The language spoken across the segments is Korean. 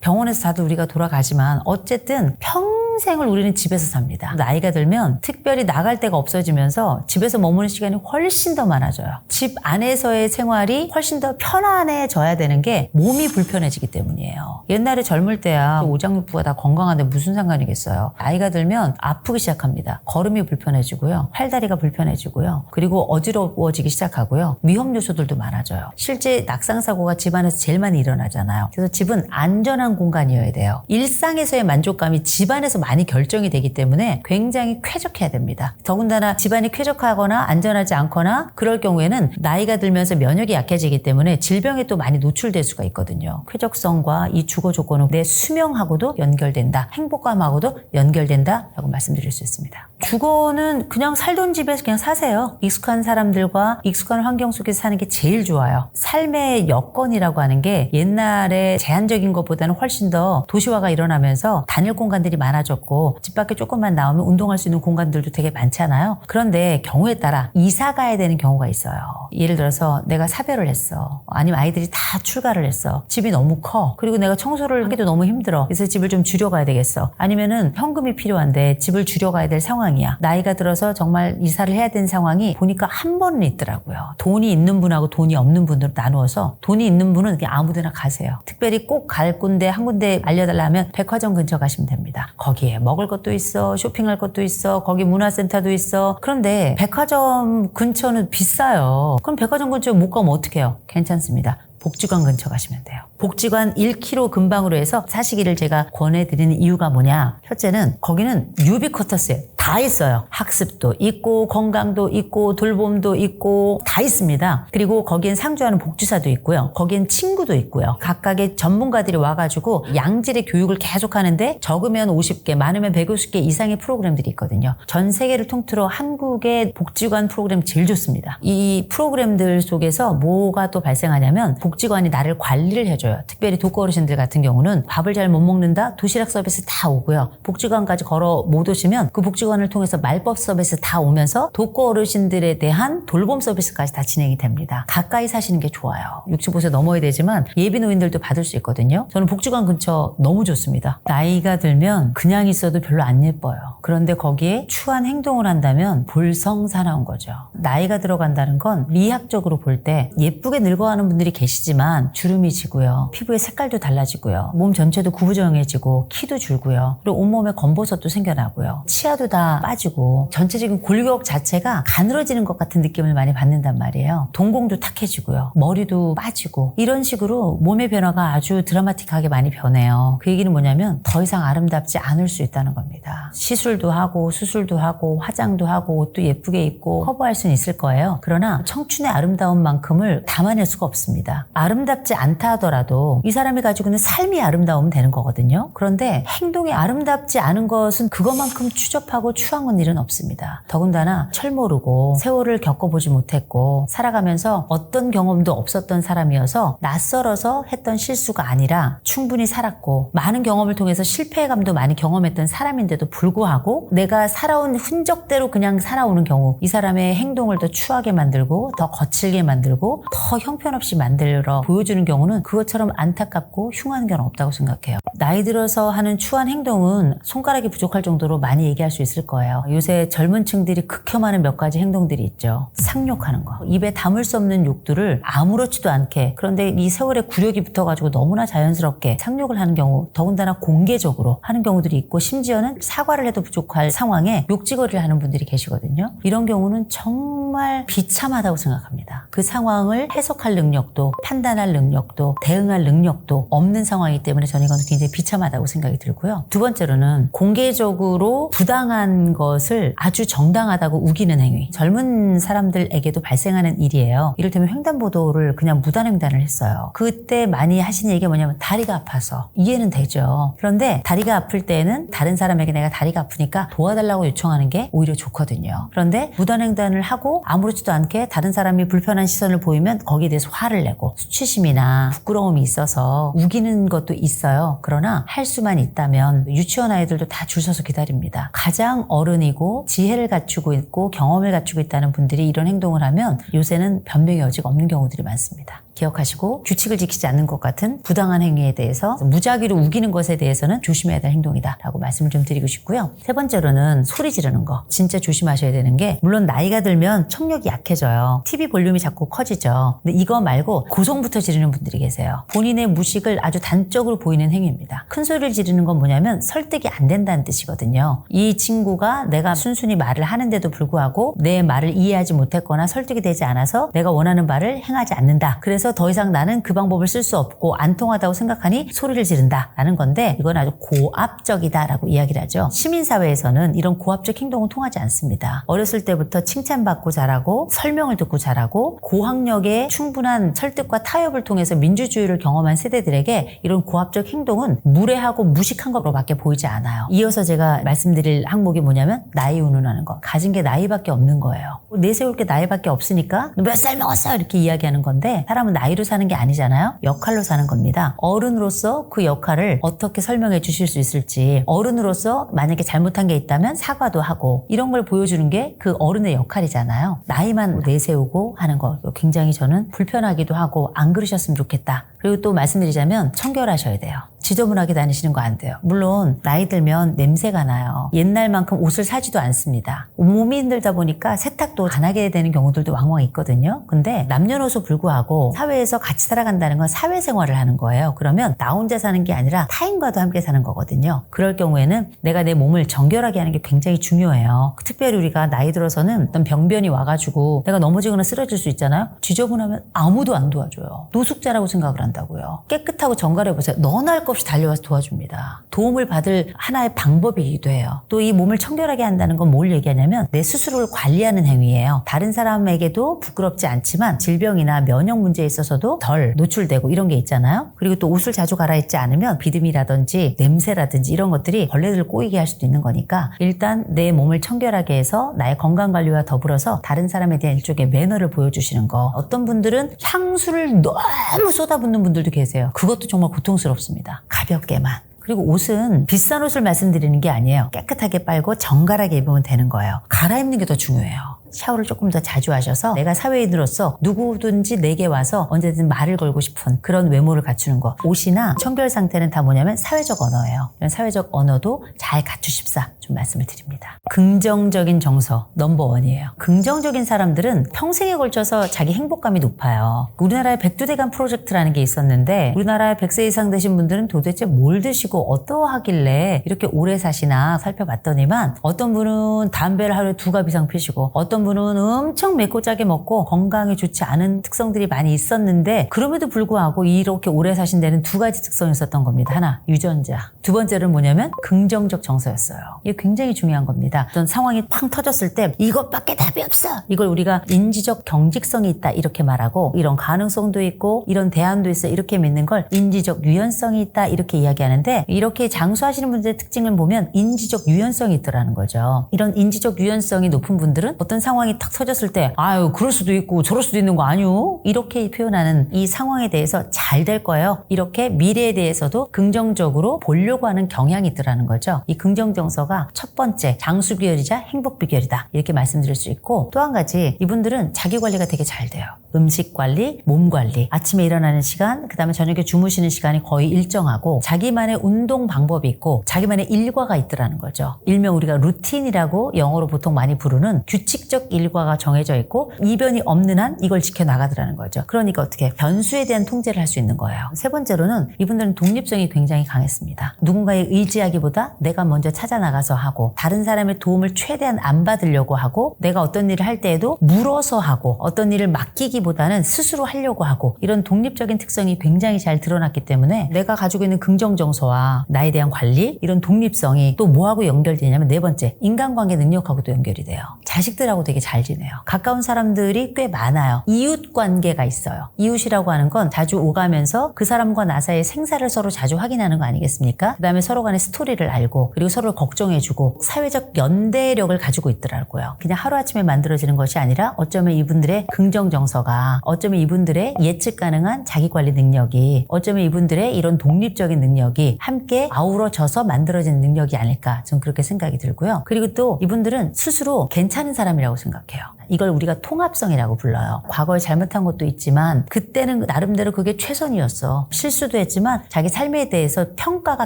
병원에서 다들 우리가 돌아가지만 어쨌든 평생을 우리는 집에서 삽니다. 나이가 들면 특별히 나갈 데가 없어지면서 집에서 머무는 시간이 훨씬 더 많아져요. 집 안에서의 생활이 훨씬 더 편안해져야 되는 게 몸이 불편해지기 때문이에요. 옛날에 젊을 때야 오장육부가 다 건강한데 무슨 상관이겠어요. 나이가 들면 아프기 시작합니다. 걸음이 불편해지고요. 팔다리가 불편해지고요. 그리고 어지러워지기 시작하고요. 위험 요소들도 많아져요. 실제 낙상사고가 집안에서 제일 많이 일어나잖아요. 그래서 집은 안전한 공간이어야 돼요. 일상에서의 만족감이 집안에서 많이 결정이 되기 때문에 굉장히 쾌적해야 됩니다. 더군다나 집안이 쾌적하거나 안전하지 않거나 그럴 경우에는 나이가 들면서 면역이 약해지기 때문에 질병에 또 많이 노출될 수가 있거든요. 쾌적성과 이 주거 조건은 내 수명하고도 연결된다. 행복감하고도 연결된다 라고 말씀드릴 수 있습니다. 주거는 그냥 살던 집에서 그냥 사세요. 익숙한 사람들과 익숙한 환경 속에서 사는 게 제일 좋아요. 삶의 여건이라고 하는 게 옛날에 제한적인 것보다는 훨씬 더 도시화가 일어나면서 단일 공간들이 많아졌고 집 밖에 조금만 나오면 운동할 수 있는 공간들도 되게 많잖아요. 그런데 경우에 따라 이사 가야 되는 경우가 있어요. 예를 들어서 내가 사별을 했어. 아니면 아이들이 다 출가를 했어. 집이 너무 커. 그리고 내가 청소를 하기도 너무 힘들어. 그래서 집을 좀 줄여가야 되겠어. 아니면은 현금이 필요한데 집을 줄여가야 될 상황이야. 나이가 들어서 정말 이사를 해야 되는 상황이 보니까 한 번은 있더라고요. 돈이 있는 분하고 돈이 없는 분으로 나누어서 돈이 있는 분은 그냥 아무데나 가세요. 특별히 꼭 갈 군데 한 군데 알려달라 하면 백화점 근처 가시면 됩니다. 거기에 먹을 것도 있어. 쇼핑할 것도 있어. 거기 문화센터도 있어. 그런데 백화점 근처는 비싸요. 그럼 백화점 근처에 못 가면 어떡해요? 괜찮습니다. 복지관 근처 가시면 돼요. 복지관 1km 근방으로 해서 사시기를 제가 권해드리는 이유가 뭐냐. 첫째는 거기는 유비쿼터스예요. 다 있어요. 학습도 있고 건강도 있고 돌봄도 있고 다 있습니다. 그리고 거기엔 상주하는 복지사도 있고요. 거기엔 친구도 있고요. 각각의 전문가들이 와가지고 양질의 교육을 계속 하는데 적으면 50개, 많으면 150개 이상의 프로그램들이 있거든요. 전 세계를 통틀어 한국의 복지관 프로그램 제일 좋습니다. 이 프로그램들 속에서 뭐가 또 발생하냐면 복지관이 나를 관리를 해줘요. 특별히 독거 어르신들 같은 경우는 밥을 잘 못 먹는다? 도시락 서비스 다 오고요. 복지관까지 걸어 못 오시면 그 복지관을 통해서 말법 서비스 다 오면서 독거 어르신들에 대한 돌봄 서비스까지 다 진행이 됩니다. 가까이 사시는 게 좋아요. 65세 넘어야 되지만 예비 노인들도 받을 수 있거든요. 저는 복지관 근처 너무 좋습니다. 나이가 들면 그냥 있어도 별로 안 예뻐요. 그런데 거기에 추한 행동을 한다면 볼성사나운 거죠. 나이가 들어간다는 건 미학적으로 볼 때 예쁘게 늙어가는 분들이 계시지만 주름이 지고요. 피부의 색깔도 달라지고요. 몸 전체도 구부정해지고 키도 줄고요. 그리고 온몸에 검버섯도 생겨나고요. 치아도 다 빠지고 전체적인 골격 자체가 가늘어지는 것 같은 느낌을 많이 받는단 말이에요. 동공도 탁해지고요. 머리도 빠지고 이런 식으로 몸의 변화가 아주 드라마틱하게 많이 변해요. 그 얘기는 뭐냐면 더 이상 아름답지 않을 수 있다는 겁니다. 시술도 하고 수술도 하고 화장도 하고 옷도 예쁘게 입고 커버할 수는 있을 거예요. 그러나 청춘의 아름다움만큼을 담아낼 수가 없습니다. 아름답지 않다 하더라도 이 사람이 가지고 있는 삶이 아름다우면 되는 거거든요. 그런데 행동이 아름답지 않은 것은 그것만큼 추접하고 추한 일은 없습니다. 더군다나 철모르고 세월을 겪어보지 못했고 살아가면서 어떤 경험도 없었던 사람이어서 낯설어서 했던 실수가 아니라 충분히 살았고 많은 경험을 통해서 실패감도 많이 경험했던 사람인데도 불구하고 내가 살아온 흔적대로 그냥 살아오는 경우 이 사람의 행동을 더 추하게 만들고 더 거칠게 만들고 더 형편없이 만들어 보여주는 경우는 그것처럼 안타깝고 흉한 건 없다고 생각해요. 나이 들어서 하는 추한 행동은 손가락이 부족할 정도로 많이 얘기할 수 있을 거예요. 요새 젊은 층들이 극혐하는 몇 가지 행동들이 있죠. 상욕하는 거. 입에 담을 수 없는 욕들을 아무렇지도 않게 그런데 이 세월에 굴욕이 붙어가지고 너무나 자연스럽게 상욕을 하는 경우 더군다나 공개적으로 하는 경우들이 있고 심지어는 사과를 해도 부족할 상황에 욕지거리를 하는 분들이 계시거든요. 이런 경우는 정말 비참하다고 생각합니다. 그 상황을 해석할 능력도 판단할 능력도 대응할 능력도 없는 상황이기 때문에 저는 이건 굉장히 비참하다고 생각이 들고요. 두 번째로는 공개적으로 부당한 것을 아주 정당하다고 우기는 행위. 젊은 사람들에게도 발생하는 일이에요. 이를테면 횡단보도를 그냥 무단횡단을 했어요. 그때 많이 하신 얘기가 뭐냐면 다리가 아파서. 이해는 되죠. 그런데 다리가 아플 때는 다른 사람에게 내가 다리가 아프니까 도와달라고 요청하는 게 오히려 좋거든요. 그런데 무단횡단을 하고 아무렇지도 않게 다른 사람이 불편한 시선을 보이면 거기에 대해서 화를 내고 수치심이나 부끄러움이 있어서 우기는 것도 있어요. 그러나 할 수만 있다면 유치원 아이들도 다 줄 서서 기다립니다. 가장 어른이고 지혜를 갖추고 있고 경험을 갖추고 있다는 분들이 이런 행동을 하면 요새는 변명의 여지가 없는 경우들이 많습니다. 기억하시고 규칙을 지키지 않는 것 같은 부당한 행위에 대해서 무작위로 우기는 것에 대해서는 조심해야 될 행동이다라고 말씀을 좀 드리고 싶고요. 세 번째로는 소리 지르는 거. 진짜 조심하셔야 되는 게 물론 나이가 들면 청력이 약해져요. TV 볼륨이 자꾸 커지죠. 근데 이거 말고 고성부터 지르는 분들이 계세요. 본인의 무식을 아주 단적으로 보이는 행위입니다. 큰 소리를 지르는 건 뭐냐면 설득이 안 된다는 뜻이거든요. 이 친구가 내가 순순히 말을 하는데도 불구하고 내 말을 이해하지 못했거나 설득이 되지 않아서 내가 원하는 바를 행하지 않는다. 그래서 더 이상 나는 그 방법을 쓸 수 없고 안 통하다고 생각하니 소리를 지른다라는 건데 이건 아주 고압적이다라고 이야기를 하죠. 시민사회에서는 이런 고압적 행동은 통하지 않습니다. 어렸을 때부터 칭찬받고 자라고 설명을 듣고 자라고 고학력의 충분한 설득과 타협을 통해서 민주주의를 경험한 세대들에게 이런 고압적 행동은 무례하고 무식한 것으로밖에 보이지 않아요. 이어서 제가 말씀드릴 항목이 뭐냐면 나이 운운하는 거. 가진 게 나이밖에 없는 거예요. 내세울 게 나이밖에 없으니까 몇 살 먹었어 이렇게 이야기하는 건데 사람은 나이로 사는 게 아니잖아요. 역할로 사는 겁니다. 어른으로서 그 역할을 어떻게 설명해 주실 수 있을지 어른으로서 만약에 잘못한 게 있다면 사과도 하고 이런 걸 보여주는 게 그 어른의 역할이잖아요. 나이만 내세우고 하는 거 굉장히 저는 불편하기도 하고 안 그러셨으면 좋겠다. 그리고 또 말씀드리자면 청결하셔야 돼요. 지저분하게 다니시는 거 안 돼요. 물론 나이 들면 냄새가 나요. 옛날만큼 옷을 사지도 않습니다. 몸이 힘들다 보니까 세탁도 안 하게 되는 경우들도 왕왕 있거든요. 근데 남녀노소 불구하고 사회에서 같이 살아간다는 건 사회생활을 하는 거예요. 그러면 나 혼자 사는 게 아니라 타인과도 함께 사는 거거든요. 그럴 경우에는 내가 내 몸을 정결하게 하는 게 굉장히 중요해요. 특별히 우리가 나이 들어서는 어떤 병변이 와가지고 내가 넘어지거나 쓰러질 수 있잖아요. 지저분하면 아무도 안 도와줘요. 노숙자라고 생각을 한다고요. 깨끗하고 정갈해보세요. 너나 할 것 없이 달려와서 도와줍니다. 도움을 받을 하나의 방법이기도 해요. 또 이 몸을 청결하게 한다는 건 뭘 얘기하냐면 내 스스로를 관리하는 행위예요. 다른 사람에게도 부끄럽지 않지만 질병이나 면역 문제에 있어서도 덜 노출되고 이런 게 있잖아요. 그리고 또 옷을 자주 갈아입지 않으면 비듬이라든지 냄새라든지 이런 것들이 벌레들을 꼬이게 할 수도 있는 거니까 일단 내 몸을 청결하게 해서 나의 건강관리와 더불어서 다른 사람에 대한 일종의 매너를 보여주시는 거. 어떤 분들은 향수를 너무 쏟아붓는 분들도 계세요. 그것도 정말 고통스럽습니다. 가볍게만. 그리고 옷은 비싼 옷을 말씀드리는 게 아니에요. 깨끗하게 빨고 정갈하게 입으면 되는 거예요. 갈아입는 게 더 중요해요. 샤워를 조금 더 자주 하셔서 내가 사회인으로서 누구든지 내게 와서 언제든 말을 걸고 싶은 그런 외모를 갖추는 거. 옷이나 청결 상태는 다 뭐냐면 사회적 언어예요. 이런 사회적 언어도 잘 갖추십사 좀 말씀을 드립니다. 긍정적인 정서 넘버원이에요. 긍정적인 사람들은 평생에 걸쳐서 자기 행복감이 높아요. 우리나라에 백두대간 프로젝트라는 게 있었는데 우리나라에 100세 이상 되신 분들은 도대체 뭘 드시고 어떠하길래 이렇게 오래 사시나 살펴봤더니만 어떤 분은 담배를 하루에 2갑 이상 피시고 어떤 분은 엄청 맵고 짜게 먹고 건강에 좋지 않은 특성들이 많이 있었는데 그럼에도 불구하고 이렇게 오래 사신 데는 2가지 특성이 있었던 겁니다. 하나, 유전자. 두 번째는 뭐냐면 긍정적 정서였어요. 이게 굉장히 중요한 겁니다. 어떤 상황이 팡 터졌을 때 이것밖에 답이 없어. 이걸 우리가 인지적 경직성이 있다 이렇게 말하고 이런 가능성도 있고 이런 대안도 있어 이렇게 믿는 걸 인지적 유연성이 있다 이렇게 이야기하는데 이렇게 장수하시는 분들의 특징을 보면 인지적 유연성이 있더라는 거죠. 이런 인지적 유연성이 높은 분들은 어떤 상황이 탁 터졌을 때 아유 그럴 수도 있고 저럴 수도 있는 거 아니오? 이렇게 표현하는 이 상황에 대해서 잘 될 거예요. 이렇게 미래에 대해서도 긍정적으로 보려고 하는 경향이 있더라는 거죠. 이 긍정 정서가 첫 번째 장수 비결이자 행복 비결이다 이렇게 말씀드릴 수 있고 또 한 가지 이분들은 자기 관리가 되게 잘 돼요. 음식 관리, 몸 관리, 아침에 일어나는 시간, 그 다음에 저녁에 주무시는 시간이 거의 일정하고 자기만의 운동 방법이 있고 자기만의 일과가 있더라는 거죠. 일명 우리가 루틴이라고 영어로 보통 많이 부르는 규칙적 일과가 정해져 있고 이변이 없는 한 이걸 지켜나가더라는 거죠. 그러니까 어떻게 변수에 대한 통제를 할 수 있는 거예요. 세 번째로는 이분들은 독립성이 굉장히 강했습니다. 누군가에 의지하기보다 내가 먼저 찾아 나가서 하고 다른 사람의 도움을 최대한 안 받으려고 하고 내가 어떤 일을 할 때에도 물어서 하고 어떤 일을 맡기기보다는 스스로 하려고 하고 이런 독립적인 특성이 굉장히 잘 드러났기 때문에 내가 가지고 있는 긍정 정서와 나에 대한 관리 이런 독립성이 또 뭐하고 연결되냐면 네 번째 인간관계 능력하고도 연결이 돼요. 자식들하고 되게 잘 지내요. 가까운 사람들이 꽤 많아요. 이웃 관계가 있어요. 이웃이라고 하는 건 자주 오가면서 그 사람과 나 사이의 생사를 서로 자주 확인하는 거 아니겠습니까? 그 다음에 서로 간의 스토리를 알고 그리고 서로를 걱정해주고 사회적 연대력을 가지고 있더라고요. 그냥 하루아침에 만들어지는 것이 아니라 어쩌면 이분들의 긍정 정서가 어쩌면 이분들의 예측 가능한 자기관리 능력이 어쩌면 이분들의 이런 독립적인 능력이 함께 아우러져서 만들어진 능력이 아닐까 전 그렇게 생각이 들고요. 그리고 또 이분들은 스스로 괜찮은 사는 사람이라고 생각해요. 이걸 우리가 통합성이라고 불러요. 과거에 잘못한 것도 있지만 그때는 나름대로 그게 최선이었어. 실수도 했지만 자기 삶에 대해서 평가가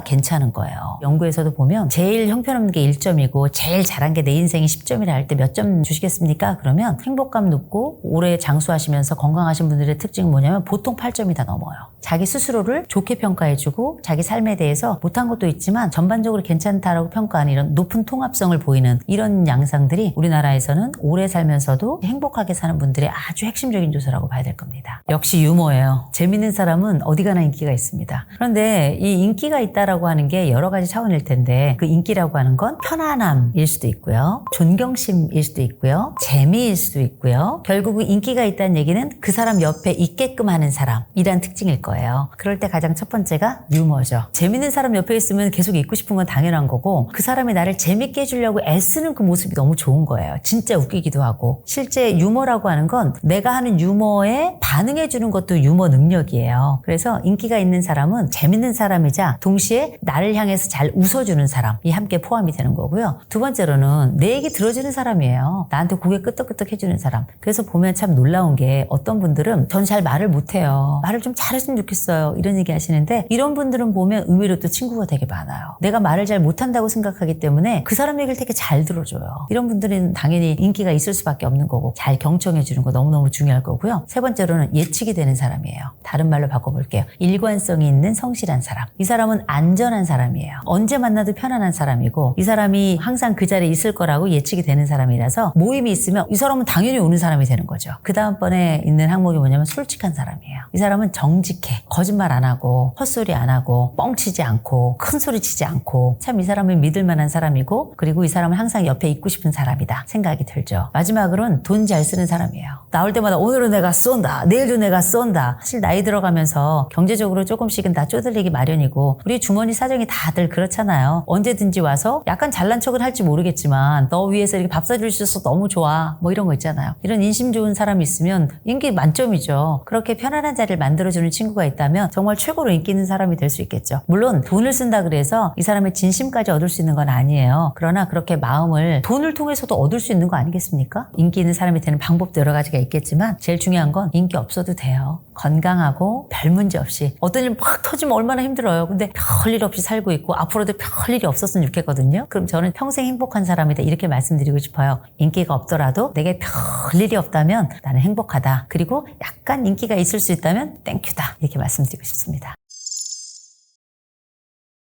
괜찮은 거예요. 연구에서도 보면 제일 형편없는 게 1점이고 제일 잘한 게 내 인생이 10점이라 할 때 몇 점 주시겠습니까? 그러면 행복감 높고 오래 장수하시면서 건강하신 분들의 특징은 뭐냐면 보통 8점이 다 넘어요. 자기 스스로를 좋게 평가해주고 자기 삶에 대해서 못한 것도 있지만 전반적으로 괜찮다라고 평가하는 이런 높은 통합성을 보이는 이런 양상들이 우리나라에서는 오래 살면서도 행복하게 사는 분들의 아주 핵심적인 요소라고 봐야 될 겁니다. 역시 유머예요. 재밌는 사람은 어디 가나 인기가 있습니다. 그런데 이 인기가 있다라고 하는 게 여러 가지 차원일 텐데 그 인기라고 하는 건 편안함일 수도 있고요. 존경심일 수도 있고요. 재미일 수도 있고요. 결국 인기가 있다는 얘기는 그 사람 옆에 있게끔 하는 사람이란 특징일 거예요. 그럴 때 가장 첫 번째가 유머죠. 재밌는 사람 옆에 있으면 계속 있고 싶은 건 당연한 거고 그 사람이 나를 재밌게 해주려고 애쓰는 그 모습이 너무 좋은 거예요. 진짜 웃기기도 하고 실제 유머라고 하는 건 내가 하는 유머에 반응해주는 것도 유머 능력이에요. 그래서 인기가 있는 사람은 재밌는 사람이자 동시에 나를 향해서 잘 웃어주는 사람이 함께 포함이 되는 거고요. 두 번째로는 내 얘기 들어주는 사람이에요. 나한테 고개 끄덕끄덕 해주는 사람. 그래서 보면 참 놀라운 게 어떤 분들은 전 잘 말을 못해요. 말을 좀 잘했으면 좋겠어요. 이런 얘기 하시는데 이런 분들은 보면 의외로 또 친구가 되게 많아요. 내가 말을 잘 못한다고 생각하기 때문에 그 사람 얘기를 되게 잘 들어줘요. 이런 분들은 당연히 인기가 있을 수밖에 없는 거고 잘 경청해주는 거 너무너무 중요할 거고요. 세 번째로는 예측이 되는 사람이에요. 다른 말로 바꿔볼게요. 일관성이 있는 성실한 사람. 이 사람은 안전한 사람이에요. 언제 만나도 편안한 사람이고 이 사람이 항상 그 자리에 있을 거라고 예측이 되는 사람이라서 모임이 있으면 이 사람은 당연히 오는 사람이 되는 거죠. 그 다음번에 있는 항목이 뭐냐면 솔직한 사람이에요. 이 사람은 정직해. 거짓말 안 하고 헛소리 안 하고 뻥치지 않고 큰 소리 치지 않고 참 이 사람은 믿을 만한 사람이고 그리고 이 사람은 항상 옆에 있고 싶은 사람이다 생각이 들죠. 마지막으로는 돈 잘 쓰는 사람이에요. 나올 때마다 오늘은 내가 쏜다. 내일도 내가 쏜다. 사실 나이 들어가면서 경제적으로 조금씩은 다 쪼들리기 마련이고 우리 주머니 사정이 다들 그렇잖아요. 언제든지 와서 약간 잘난 척은 할지 모르겠지만 너 위해서 이렇게 밥 사줄 수 있어서 너무 좋아. 뭐 이런 거 있잖아요. 이런 인심 좋은 사람이 있으면 인기 만점이죠. 그렇게 편안한 자리를 만들어주는 친구가 있다면 정말 최고로 인기 있는 사람이 될 수 있겠죠. 물론 돈을 쓴다 그래서 이 사람의 진심까지 얻을 수 있는 건 아니에요. 그러나 그렇게 마음을 돈을 통해서도 얻을 수 있는 거 아니겠습니까? 인기 있는 사람이 되는 방법도 여러 가지가 있겠지만 제일 중요한 건 인기 없어도 돼요. 건강하고 별 문제 없이 어떤 일 막 터지면 얼마나 힘들어요. 근데 별일 없이 살고 있고 앞으로도 별일이 없었으면 좋겠거든요. 그럼 저는 평생 행복한 사람이다 이렇게 말씀드리고 싶어요. 인기가 없더라도 내게 별일이 없다면 나는 행복하다. 그리고 약간 인기가 있을 수 있다면 땡큐다 이렇게 말씀드리고 싶습니다.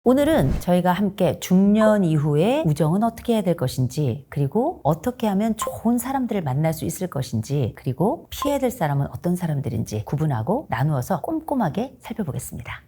오늘은 저희가 함께 중년 이후에 우정은 어떻게 해야 될 것인지 그리고 어떻게 하면 좋은 사람들을 만날 수 있을 것인지 그리고 피해야 될 사람은 어떤 사람들인지 구분하고 나누어서 꼼꼼하게 살펴보겠습니다.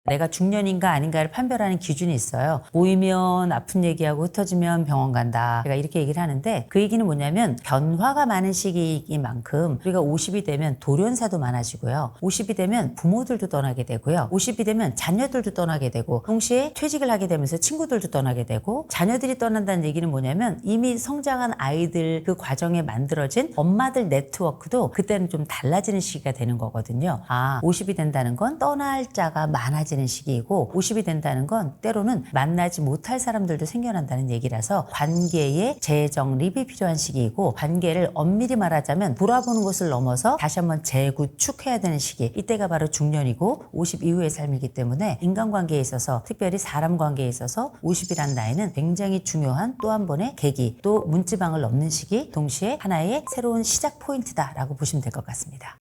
내가 중년인가 아닌가를 판별하는 기준이 있어요. 모이면 아픈 얘기하고 흩어지면 병원 간다. 제가 이렇게 얘기를 하는데 그 얘기는 뭐냐면 변화가 많은 시기인 만큼 우리가 50이 되면 돌연사도 많아지고요. 50이 되면 부모들도 떠나게 되고요. 50이 되면 자녀들도 떠나게 되고 동시에 퇴직을 하게 되면서 친구들도 떠나게 되고 자녀들이 떠난다는 얘기는 뭐냐면 이미 성장한 아이들 그 과정에 만들어진 엄마들 네트워크도 그때는 좀 달라지는 시기가 되는 거거든요. 50이 된다는 건 떠날 자가 많아지는 시기이고 50이 된다는 건 때로는 만나지 못할 사람들도 생겨난다는 얘기라서 관계의 재정립이 필요한 시기이고 관계를 엄밀히 말하자면 돌아보는 것을 넘어서 다시 한번 재구축해야 되는 시기 이때가 바로 중년이고 50 이후의 삶이기 때문에 인간관계에 있어서 특별히 사람 관계에 있어서 50이란 나이는 굉장히 중요한 또 한 번의 계기 또 문지방을 넘는 시기 동시에 하나의 새로운 시작 포인트다라고 보시면 될 것 같습니다.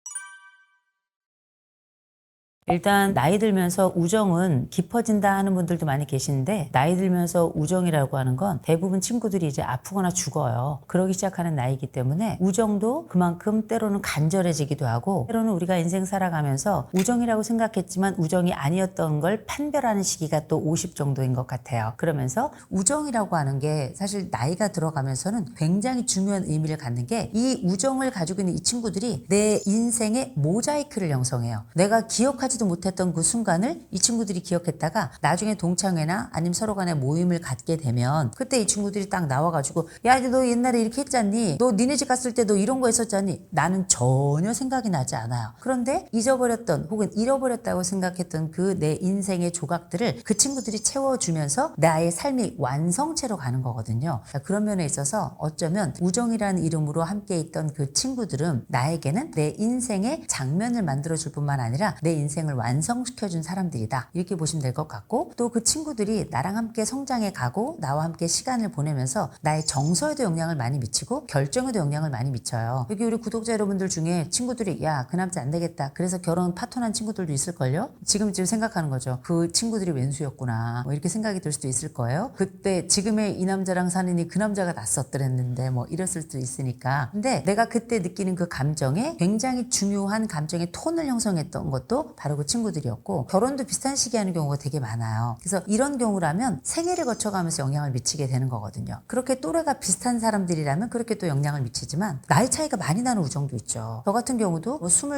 일단 나이 들면서 우정은 깊어진다 하는 분들도 많이 계시는데 나이 들면서 우정이라고 하는 건 대부분 친구들이 이제 아프거나 죽어요. 그러기 시작하는 나이기 때문에 우정도 그만큼 때로는 간절해지기도 하고 때로는 우리가 인생 살아가면서 우정이라고 생각했지만 우정이 아니었던 걸 판별하는 시기가 또 50 정도인 것 같아요. 그러면서 우정이라고 하는 게 사실 나이가 들어가면서는 굉장히 중요한 의미를 갖는 게 이 우정을 가지고 있는 이 친구들이 내 인생의 모자이크를 형성해요. 내가 기억하지 생각하지도 못했던 그 순간을 이 친구들이 기억했다가 나중에 동창회나 아니면 서로 간에 모임을 갖게 되면 그때 이 친구들이 딱 나와가지고 야, 너 옛날에 이렇게 했잖니? 너 니네 집 갔을 때 너 이런 거 했었잖니? 나는 전혀 생각이 나지 않아요. 그런데 잊어버렸던 혹은 잃어버렸다고 생각했던 그 내 인생의 조각들을 그 친구들이 채워주면서 나의 삶이 완성체로 가는 거거든요. 그런 면에 있어서 어쩌면 우정이라는 이름으로 함께 있던 그 친구들은 나에게는 내 인생의 장면을 만들어줄 뿐만 아니라 내 인생을 완성시켜준 사람들이다. 이렇게 보시면 될 것 같고 또 그 친구들이 나랑 함께 성장해 가고 나와 함께 시간을 보내면서 나의 정서에도 영향을 많이 미치고 결정에도 영향을 많이 미쳐요. 여기 우리 구독자 여러분들 중에 친구들이 야, 그 남자 안 되겠다. 그래서 결혼 파토난 친구들도 있을걸요? 지금 생각하는 거죠. 그 친구들이 왼수였구나. 뭐 이렇게 생각이 들 수도 있을 거예요. 그때 지금의 이 남자랑 사느니 그 남자가 낫었더랬는데 뭐 이랬을 수도 있으니까. 근데 내가 그때 느끼는 그 감정에 굉장히 중요한 감정의 톤을 형성했던 것도 바로 그 친구들이었고 결혼도 비슷한 시기에 하는 경우가 되게 많아요. 그래서 이런 경우라면 생애를 거쳐가면서 영향을 미치게 되는 거거든요. 그렇게 또래가 비슷한 사람들이라면 그렇게 또 영향을 미치지만 나이 차이가 많이 나는 우정도 있죠. 저 같은 경우도 뭐 25,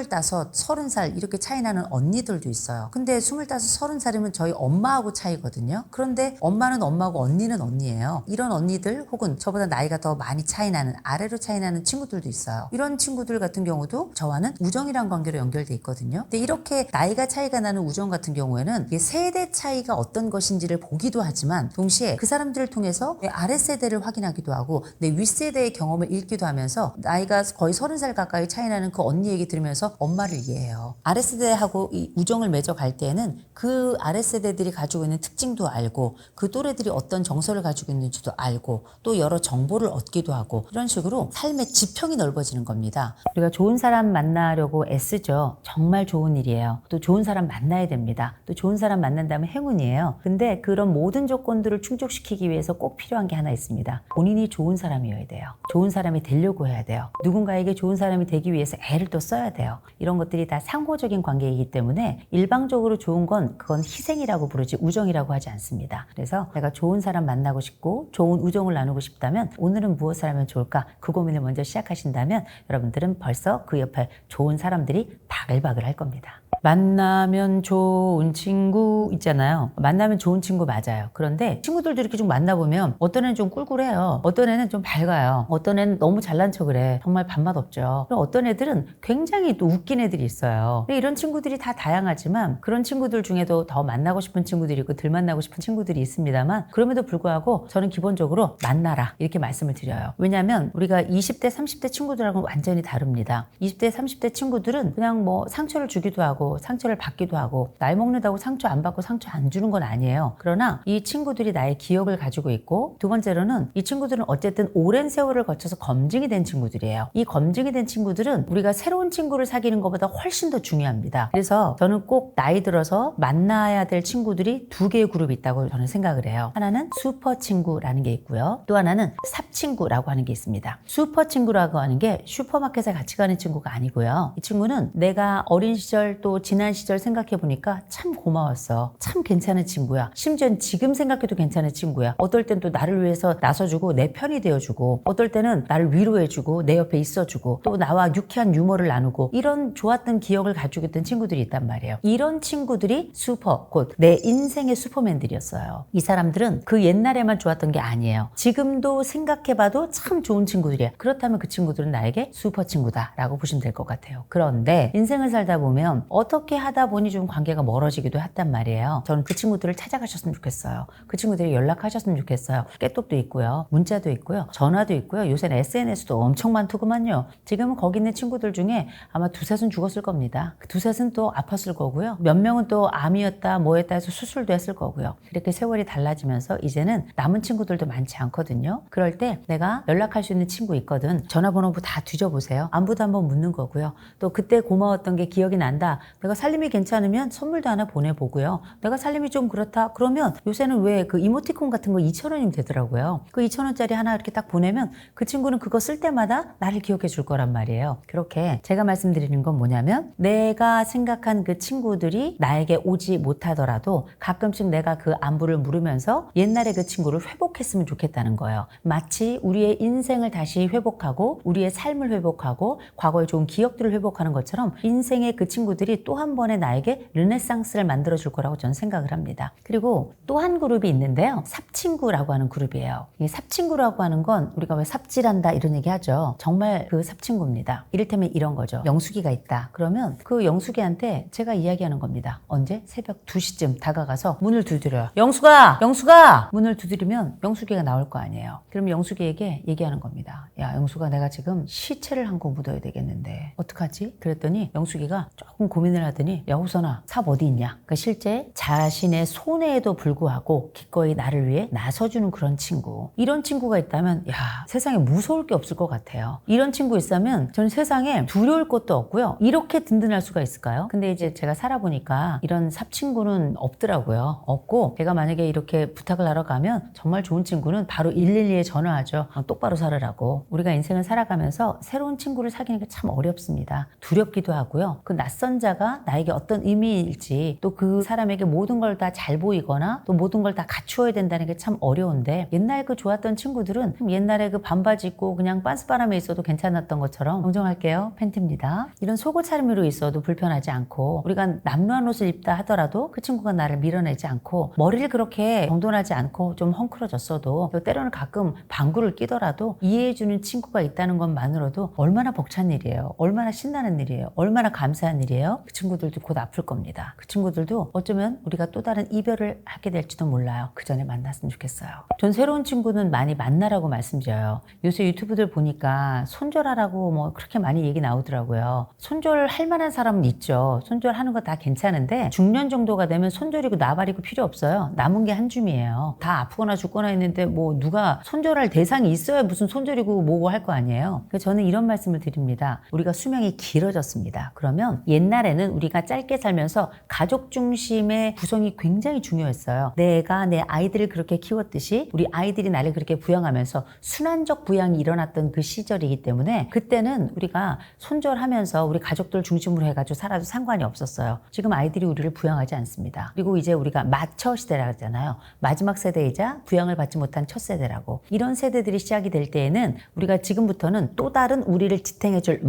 30살 이렇게 차이 나는 언니들도 있어요. 근데 25, 30살이면 저희 엄마하고 차이거든요. 그런데 엄마는 엄마고 언니는 언니예요. 이런 언니들 혹은 저보다 나이가 더 많이 차이 나는 아래로 차이 나는 친구들도 있어요. 이런 친구들 같은 경우도 저와는 우정이란 관계로 연결돼 있거든요. 근데 이렇게 나이가 차이가 나는 우정 같은 경우에는 세대 차이가 어떤 것인지를 보기도 하지만 동시에 그 사람들을 통해서 내 아랫세대를 확인하기도 하고 내 윗세대의 경험을 읽기도 하면서 나이가 거의 30살 가까이 차이 나는 그 언니 얘기 들으면서 엄마를 이해해요. 아랫세대하고 이 우정을 맺어갈 때에는 그 아랫세대들이 가지고 있는 특징도 알고 그 또래들이 어떤 정서를 가지고 있는지도 알고 또 여러 정보를 얻기도 하고 이런 식으로 삶의 지평이 넓어지는 겁니다. 우리가 좋은 사람 만나려고 애쓰죠. 정말 좋은 일이에요. 또 좋은 사람 만나야 됩니다. 또 좋은 사람 만난다면 행운이에요. 근데 그런 모든 조건들을 충족시키기 위해서 꼭 필요한 게 하나 있습니다. 본인이 좋은 사람이어야 돼요. 좋은 사람이 되려고 해야 돼요. 누군가에게 좋은 사람이 되기 위해서 애를 또 써야 돼요. 이런 것들이 다 상호적인 관계이기 때문에 일방적으로 좋은 건 그건 희생이라고 부르지 우정이라고 하지 않습니다. 그래서 내가 좋은 사람 만나고 싶고 좋은 우정을 나누고 싶다면 오늘은 무엇을 하면 좋을까? 그 고민을 먼저 시작하신다면 여러분들은 벌써 그 옆에 좋은 사람들이 바글바글 할 겁니다. 만나면 좋은 친구 있잖아요. 만나면 좋은 친구 맞아요. 그런데 친구들도 이렇게 좀 만나보면 어떤 애는 좀 꿀꿀해요. 어떤 애는 좀 밝아요. 어떤 애는 너무 잘난 척을 해. 정말 밥맛 없죠. 그리고 어떤 애들은 굉장히 또 웃긴 애들이 있어요. 이런 친구들이 다 다양하지만 그런 친구들 중에도 더 만나고 싶은 친구들이 있고 덜 만나고 싶은 친구들이 있습니다만 그럼에도 불구하고 저는 기본적으로 만나라 이렇게 말씀을 드려요. 왜냐하면 우리가 20대, 30대 친구들하고는 완전히 다릅니다. 20대, 30대 친구들은 그냥 뭐 상처를 주기도 하고 상처를 받기도 하고 나이 먹는다고 상처 안 받고 상처 안 주는 건 아니에요. 그러나 이 친구들이 나의 기억을 가지고 있고 두 번째로는 이 친구들은 어쨌든 오랜 세월을 거쳐서 검증이 된 친구들이에요. 이 검증이 된 친구들은 우리가 새로운 친구를 사귀는 것보다 훨씬 더 중요합니다. 그래서 저는 꼭 나이 들어서 만나야 될 친구들이 두 개의 그룹이 있다고 저는 생각을 해요. 하나는 슈퍼 친구라는 게 있고요. 또 하나는 삽 친구라고 하는 게 있습니다. 슈퍼 친구라고 하는 게 슈퍼마켓에 같이 가는 친구가 아니고요. 이 친구는 내가 어린 시절 또 지난 시절 생각해보니까 참 고마웠어. 참 괜찮은 친구야. 심지어 지금 생각해도 괜찮은 친구야. 어떨 땐 또 나를 위해서 나서주고 내 편이 되어주고 어떨 때는 나를 위로해주고 내 옆에 있어주고 또 나와 유쾌한 유머를 나누고 이런 좋았던 기억을 가지고 있던 친구들이 있단 말이에요. 이런 친구들이 슈퍼, 곧 내 인생의 슈퍼맨들이었어요. 이 사람들은 그 옛날에만 좋았던 게 아니에요. 지금도 생각해봐도 참 좋은 친구들이야. 그렇다면 그 친구들은 나에게 슈퍼 친구다라고 보시면 될 것 같아요. 그런데 인생을 살다 보면 어떻게 하다 보니 좀 관계가 멀어지기도 했단 말이에요. 저는 그 친구들을 찾아가셨으면 좋겠어요. 그 친구들이 연락하셨으면 좋겠어요. 깨톡도 있고요. 문자도 있고요. 전화도 있고요. 요새는 SNS도 엄청 많더구만요. 지금은 거기 있는 친구들 중에 아마 두셋은 죽었을 겁니다. 두셋은 또 아팠을 거고요. 몇 명은 또 암이었다 뭐였다 해서 수술도 했을 거고요. 이렇게 세월이 달라지면서 이제는 남은 친구들도 많지 않거든요. 그럴 때 내가 연락할 수 있는 친구 있거든. 전화번호 다 뒤져보세요. 안부도 한번 묻는 거고요. 또 그때 고마웠던 게 기억이 난다. 내가 살림이 괜찮으면 선물도 하나 보내보고요. 내가 살림이 좀 그렇다. 그러면 요새는 왜 그 이모티콘 같은 거 2,000원이면 되더라고요. 그 2,000원짜리 하나 이렇게 딱 보내면 그 친구는 그거 쓸 때마다 나를 기억해 줄 거란 말이에요. 그렇게 제가 말씀드리는 건 뭐냐면 내가 생각한 그 친구들이 나에게 오지 못하더라도 가끔씩 내가 그 안부를 물으면서 옛날에 그 친구를 회복했으면 좋겠다는 거예요. 마치 우리의 인생을 다시 회복하고 우리의 삶을 회복하고 과거의 좋은 기억들을 회복하는 것처럼 인생의 그 친구들이 또 한 번의 나에게 르네상스를 만들어줄 거라고 저는 생각을 합니다. 그리고 또 한 그룹이 있는데요. 삽친구라고 하는 그룹이에요. 이 삽친구라고 하는 건 우리가 왜 삽질한다 이런 얘기 하죠. 정말 그 삽친구입니다. 이를테면 이런 거죠. 영숙이가 있다. 그러면 그 영숙이한테 제가 이야기하는 겁니다. 언제? 새벽 2시쯤 다가가서 문을 두드려요. 영숙아! 영숙아! 문을 두드리면 영숙이가 나올 거 아니에요. 그럼 영숙이에게 얘기하는 겁니다. 야, 영숙아, 내가 지금 시체를 한 거 묻어야 되겠는데 어떡하지? 그랬더니 영숙이가 조금 고민을 하더니 야, 호선아, 삽 어디 있냐? 그러니까 실제 자신의 손해에도 불구하고 기꺼이 나를 위해 나서주는 그런 친구. 이런 친구가 있다면 야, 세상에 무서울 게 없을 것 같아요. 이런 친구 있으면 저는 세상에 두려울 것도 없고요. 이렇게 든든할 수가 있을까요? 근데 이제 제가 살아보니까 이런 삽친구는 없더라고요. 없고 제가 만약에 이렇게 부탁을 하러 가면 정말 좋은 친구는 바로 112에 전화하죠. 똑바로 살으라고. 우리가 인생을 살아가면서 새로운 친구를 사귀는 게 참 어렵습니다. 두렵기도 하고요. 그 낯선 자가 나에게 어떤 의미일지 또 그 사람에게 모든 걸 다 잘 보이거나 또 모든 걸 다 갖추어야 된다는 게 참 어려운데 옛날 그 좋았던 친구들은 옛날에 그 반바지 입고 그냥 빤스바람에 있어도 괜찮았던 것처럼 정정할게요. 팬티입니다. 이런 속옷 차림으로 있어도 불편하지 않고 우리가 남루한 옷을 입다 하더라도 그 친구가 나를 밀어내지 않고 머리를 그렇게 정돈하지 않고 좀 헝클어졌어도 또 때로는 가끔 방구를 끼더라도 이해해주는 친구가 있다는 것만으로도 얼마나 벅찬 일이에요. 얼마나 신나는 일이에요. 얼마나 감사한 일이에요. 그 친구들도 곧 아플 겁니다. 그 친구들도 어쩌면 우리가 또 다른 이별을 하게 될지도 몰라요. 그 전에 만났으면 좋겠어요. 전 새로운 친구는 많이 만나라고 말씀드려요. 요새 유튜브들 보니까 손절하라고 뭐 그렇게 많이 얘기 나오더라고요. 손절할 만한 사람은 있죠. 손절하는 거 다 괜찮은데 중년 정도가 되면 손절이고 나발이고 필요 없어요. 남은 게 한 줌이에요. 다 아프거나 죽거나 했는데 뭐 누가 손절할 대상이 있어야 무슨 손절이고 뭐고 할 거 아니에요. 그래서 저는 이런 말씀을 드립니다. 우리가 수명이 길어졌습니다. 그러면 옛날에는 우리가 짧게 살면서 가족 중심의 구성이 굉장히 중요했어요. 내가 내 아이들을 그렇게 키웠듯이 우리 아이들이 나를 그렇게 부양하면서 순환적 부양이 일어났던 그 시절이기 때문에 그때는 우리가 손절하면서 우리 가족들 중심으로 해가지고 살아도 상관이 없었어요. 지금 아이들이 우리를 부양하지 않습니다. 그리고 이제 우리가 마처 시대라고 하잖아요. 마지막 세대이자 부양을 받지 못한 첫 세대라고. 이런 세대들이 시작이 될 때에는 우리가 지금부터는 또 다른 우리를 지탱해줄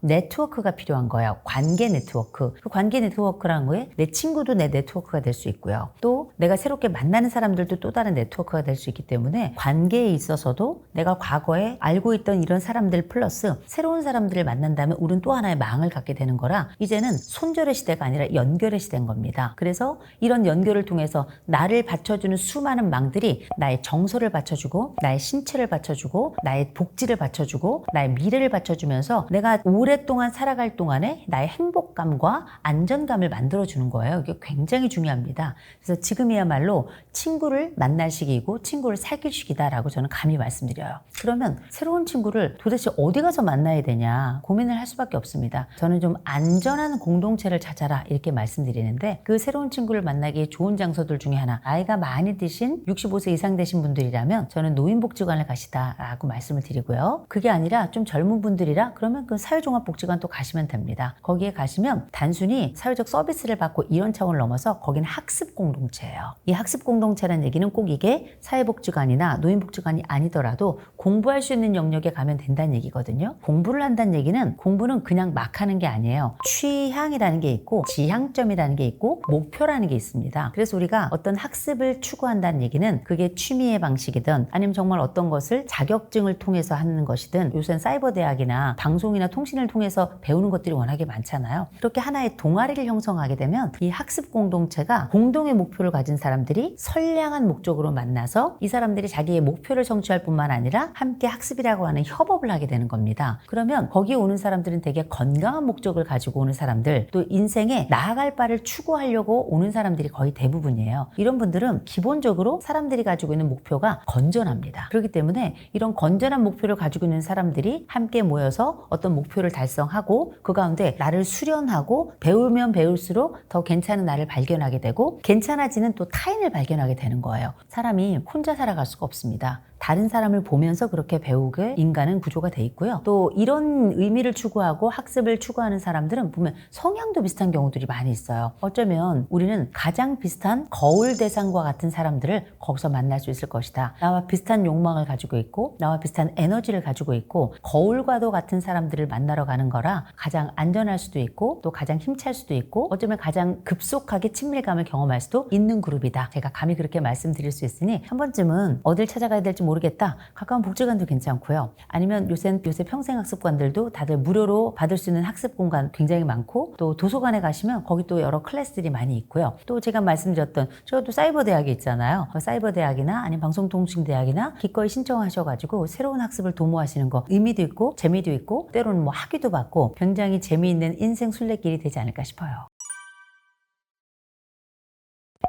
네트워크가 필요한 거예요. 관계 네트워크. 그 관계 네트워크라는 거에 내 친구도 내 네트워크가 될 수 있고요. 또 내가 새롭게 만나는 사람들도 또 다른 네트워크가 될 수 있기 때문에 관계에 있어서도 내가 과거에 알고 있던 이런 사람들 플러스 새로운 사람들을 만난다면 우리는 또 하나의 망을 갖게 되는 거라 이제는 손절의 시대가 아니라 연결의 시대인 겁니다. 그래서 이런 연결을 통해서 나를 받쳐주는 수많은 망들이 나의 정서를 받쳐주고 나의 신체를 받쳐주고 나의 복지를 받쳐주고 나의 미래를 받쳐주면서 내가 오랫동안 살아갈 동안에 나의 행복감과 안전감을 만들어주는 거예요. 이게 굉장히 중요합니다. 그래서 지금이야말로 친구를 만날 시기이고 친구를 사귈 시기다라고 저는 감히 말씀드려요. 그러면 새로운 친구를 도대체 어디 가서 만나야 되냐 고민을 할 수밖에 없습니다. 저는 좀 안전한 공동체를 찾아라 이렇게 말씀드리는데 그 새로운 친구를 만나기 좋은 장소들 중에 하나 나이가 많이 드신 65세 이상 되신 분들이라면 저는 노인복지관을 가시다라고 말씀을 드리고요. 그게 아니라 좀 젊은 분들이라 그러면 그 사회종합복지관 또 가시면 됩니다. 거기에 가시면 단순히 사회적 서비스를 받고 이런 차원을 넘어서 거기는 학습 공동체예요. 이 학습 공동체라는 얘기는 꼭 이게 사회복지관이나 노인복지관이 아니더라도 공부할 수 있는 영역에 가면 된다는 얘기거든요. 공부를 한다는 얘기는 공부는 그냥 막 하는 게 아니에요. 취향이라는 게 있고 지향점이라는 게 있고 목표라는 게 있습니다. 그래서 우리가 어떤 학습을 추구한다는 얘기는 그게 취미의 방식이든 아니면 정말 어떤 것을 자격증을 통해서 하는 것이든 요새는 사이버 대학이나 방송이나 통신을 통해서 배우는 것들이 워낙에 많잖아요. 그렇게 하나의 동아리를 형성하게 되면 이 학습 공동체가 공동의 목표를 가진 사람들이 선량한 목적으로 만나서 이 사람들이 자기의 목표를 성취할 뿐만 아니라 함께 학습이라고 하는 협업을 하게 되는 겁니다. 그러면 거기에 오는 사람들은 되게 건강한 목적을 가지고 오는 사람들 또 인생에 나아갈 바를 추구하려고 오는 사람들이 거의 대부분이에요. 이런 분들은 기본적으로 사람들이 가지고 있는 목표가 건전합니다. 그렇기 때문에 이런 건전한 목표를 가지고 있는 사람들이 함께 모여서 어떤 목표를 달성하고 그 가운데 나를 수련하고 배우면 배울수록 더 괜찮은 나를 발견하게 되고 괜찮아지는 또 타인을 발견하게 되는 거예요. 사람이 혼자 살아갈 수가 없습니다. 다른 사람을 보면서 그렇게 배우게 인간은 구조가 돼 있고요. 또 이런 의미를 추구하고 학습을 추구하는 사람들은 보면 성향도 비슷한 경우들이 많이 있어요. 어쩌면 우리는 가장 비슷한 거울 대상과 같은 사람들을 거기서 만날 수 있을 것이다. 나와 비슷한 욕망을 가지고 있고 나와 비슷한 에너지를 가지고 있고 거울과도 같은 사람들을 만나러 가는 거라 가장 안전할 수도 있고 또 가장 힘찰 수도 있고 어쩌면 가장 급속하게 친밀감을 경험할 수도 있는 그룹이다. 제가 감히 그렇게 말씀드릴 수 있으니 한 번쯤은 어딜 찾아가야 될지 모르겠다. 가까운 복지관도 괜찮고요. 아니면 요새 평생학습관들도 다들 무료로 받을 수 있는 학습 공간 굉장히 많고 또 도서관에 가시면 거기 또 여러 클래스들이 많이 있고요. 또 제가 말씀드렸던 저도 사이버 대학이 있잖아요. 사이버 대학이나 아니면 방송통신대학이나 기꺼이 신청하셔가지고 새로운 학습을 도모하시는 거 의미도 있고 재미도 있고 때로는 뭐 학위도 받고 굉장히 재미있는 인생 순례길이 되지 않을까 싶어요.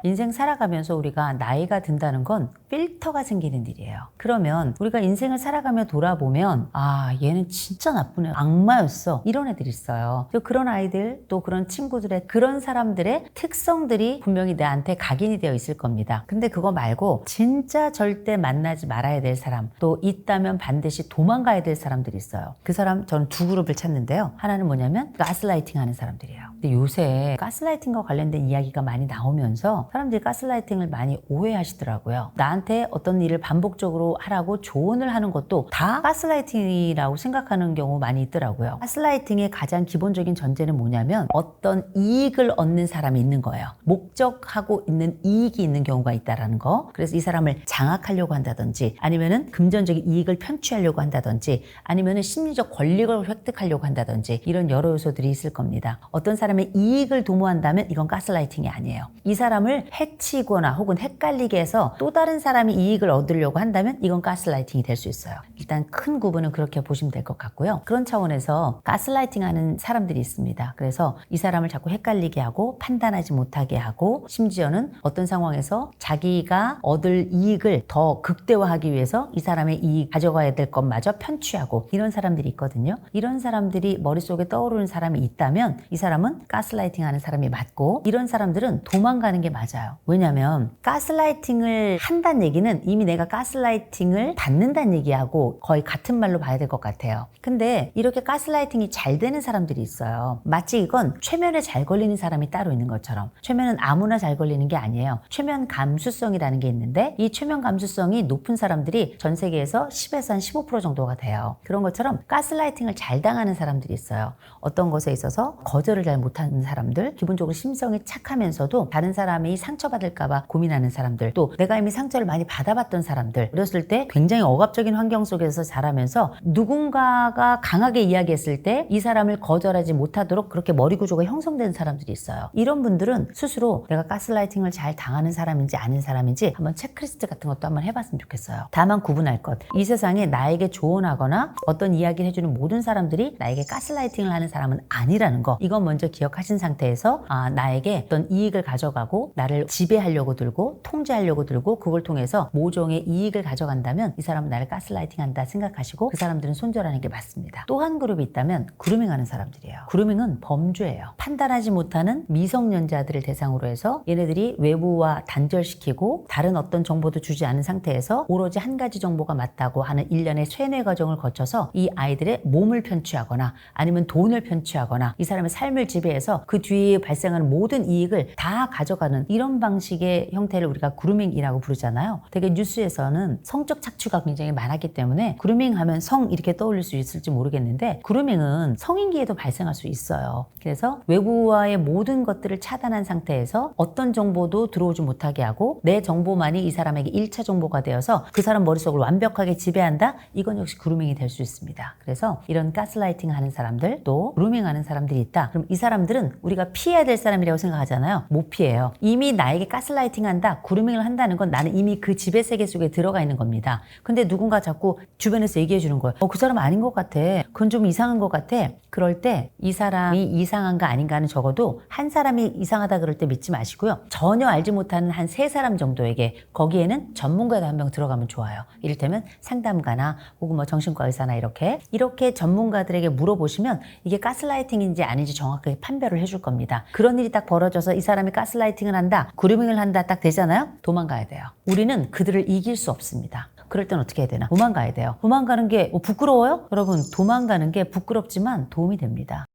인생 살아가면서 우리가 나이가 든다는 건 필터가 생기는 일이에요. 그러면 우리가 인생을 살아가며 돌아보면 아 얘는 진짜 나쁜 애 악마였어 이런 애들이 있어요. 또 그런 아이들 또 그런 친구들의 그런 사람들의 특성들이 분명히 나한테 각인이 되어 있을 겁니다. 근데 그거 말고 진짜 절대 만나지 말아야 될 사람 또 있다면 반드시 도망가야 될 사람들이 있어요. 그 사람 저는 두 그룹을 찾는데요. 하나는 뭐냐면 가스라이팅 하는 사람들이에요. 근데 요새 가스라이팅과 관련된 이야기가 많이 나오면서 사람들이 가스라이팅을 많이 오해하시더라고요. 나한테 어떤 일을 반복적으로 하라고 조언을 하는 것도 다 가스라이팅이라고 생각하는 경우 많이 있더라고요. 가스라이팅의 가장 기본적인 전제는 뭐냐면 어떤 이익을 얻는 사람이 있는 거예요. 목적하고 있는 이익이 있는 경우가 있다라는 거. 그래서 이 사람을 장악하려고 한다든지 아니면은 금전적인 이익을 편취하려고 한다든지 아니면은 심리적 권력을 획득하려고 한다든지 이런 여러 요소들이 있을 겁니다. 어떤 사람의 이익을 도모한다면 이건 가스라이팅이 아니에요. 이 사람을 해치거나 혹은 헷갈리게 해서 또 다른 사람이 이익을 얻으려고 한다면 이건 가스라이팅이 될 수 있어요. 일단 큰 구분은 그렇게 보시면 될 것 같고요. 그런 차원에서 가스라이팅 하는 사람들이 있습니다. 그래서 이 사람을 자꾸 헷갈리게 하고 판단하지 못하게 하고 심지어는 어떤 상황에서 자기가 얻을 이익을 더 극대화하기 위해서 이 사람의 이익 가져가야 될 것마저 편취하고 이런 사람들이 있거든요. 이런 사람들이 머릿속에 떠오르는 사람이 있다면 이 사람은 가스라이팅 하는 사람이 맞고 이런 사람들은 도망가는 게 맞아요. 왜냐하면 가스라이팅을 한다는 얘기는 이미 내가 가스라이팅을 받는다는 얘기하고 거의 같은 말로 봐야 될 것 같아요. 근데 이렇게 가스라이팅이 잘 되는 사람들이 있어요. 마치 이건 최면에 잘 걸리는 사람이 따로 있는 것처럼 최면은 아무나 잘 걸리는 게 아니에요. 최면 감수성이라는 게 있는데 이 최면 감수성이 높은 사람들이 전 세계에서 10에서 한 15% 정도가 돼요. 그런 것처럼 가스라이팅을 잘 당하는 사람들이 있어요. 어떤 것에 있어서 거절을 잘 못하는 사람들, 기본적으로 심성이 착하면서도 다른 사람이 상처받을까 봐 고민하는 사람들, 또 내가 이미 상처를 많이 받아봤던 사람들, 어렸을 때 굉장히 억압적인 환경 속에서 자라면서 누군가가 강하게 이야기했을 때 이 사람을 거절하지 못하도록 그렇게 머리 구조가 형성된 사람들이 있어요. 이런 분들은 스스로 내가 가스라이팅을 잘 당하는 사람인지 아닌 사람인지 한번 체크리스트 같은 것도 한번 해봤으면 좋겠어요. 다만 구분할 것, 이 세상에 나에게 조언하거나 어떤 이야기를 해주는 모든 사람들이 나에게 가스라이팅을 하는 사람은 아니라는 거, 이건 먼저 기억하신 상태에서 나에게 어떤 이익을 가져가고 나를 지배하려고 들고 통제하려고 들고 그걸 통해서 모종의 이익을 가져간다면 이 사람은 나를 가스라이팅한다 생각하시고 그 사람들은 손절하는 게 맞습니다. 또 한 그룹이 있다면 그루밍하는 사람들이에요. 그루밍은 범죄예요. 판단하지 못하는 미성년자들을 대상으로 해서 얘네들이 외부와 단절시키고 다른 어떤 정보도 주지 않은 상태에서 오로지 한 가지 정보가 맞다고 하는 일련의 쇠뇌 과정을 거쳐서 이 아이들의 몸을 편취하거나 아니면 돈을 편취하거나 이 사람의 삶을 지배해서 그 뒤에 발생하는 모든 이익을 다 가져가는 이런 방식의 형태를 우리가 그루밍이라고 부르잖아요. 되게 뉴스에서는 성적 착취가 굉장히 많았기 때문에 그루밍 하면 성 이렇게 떠올릴 수 있을지 모르겠는데 그루밍은 성인기에도 발생할 수 있어요. 그래서 외부와의 모든 것들을 차단한 상태에서 어떤 정보도 들어오지 못하게 하고 내 정보만이 이 사람에게 1차 정보가 되어서 그 사람 머릿속을 완벽하게 지배한다? 이건 역시 그루밍이 될 수 있습니다. 그래서 이런 가스라이팅 하는 사람들 또 그루밍 하는 사람들이 있다. 그럼 이 사람들은 우리가 피해야 될 사람이라고 생각하잖아요. 못 피해요. 이미 나에게 가스라이팅 한다, 그루밍을 한다는 건 나는 이미 그 지배 세계 속에 들어가 있는 겁니다. 근데 누군가 자꾸 주변에서 얘기해 주는 거예요. 그 사람 아닌 것 같아. 그건 좀 이상한 것 같아. 그럴 때 이 사람이 이상한가 아닌가는 적어도 한 사람이 이상하다 그럴 때 믿지 마시고요. 전혀 알지 못하는 한 3사람 정도에게 거기에는 전문가도 한 명 들어가면 좋아요. 이를테면 상담가나 혹은 뭐 정신과 의사나 이렇게 전문가들에게 물어보시면 이게 가스라이팅인지 아닌지 정확하게 판별을 해줄 겁니다. 그런 일이 딱 벌어져서 이 사람이 가스라이팅을 한다, 그루밍을 한다 딱 되잖아요. 도망가야 돼요. 우리는 그들을 이길 수 없습니다. 그럴 땐 어떻게 해야 되나? 도망가야 돼요. 도망가는 게 부끄러워요? 여러분, 도망가는 게 부끄럽지만 도움이 됩니다.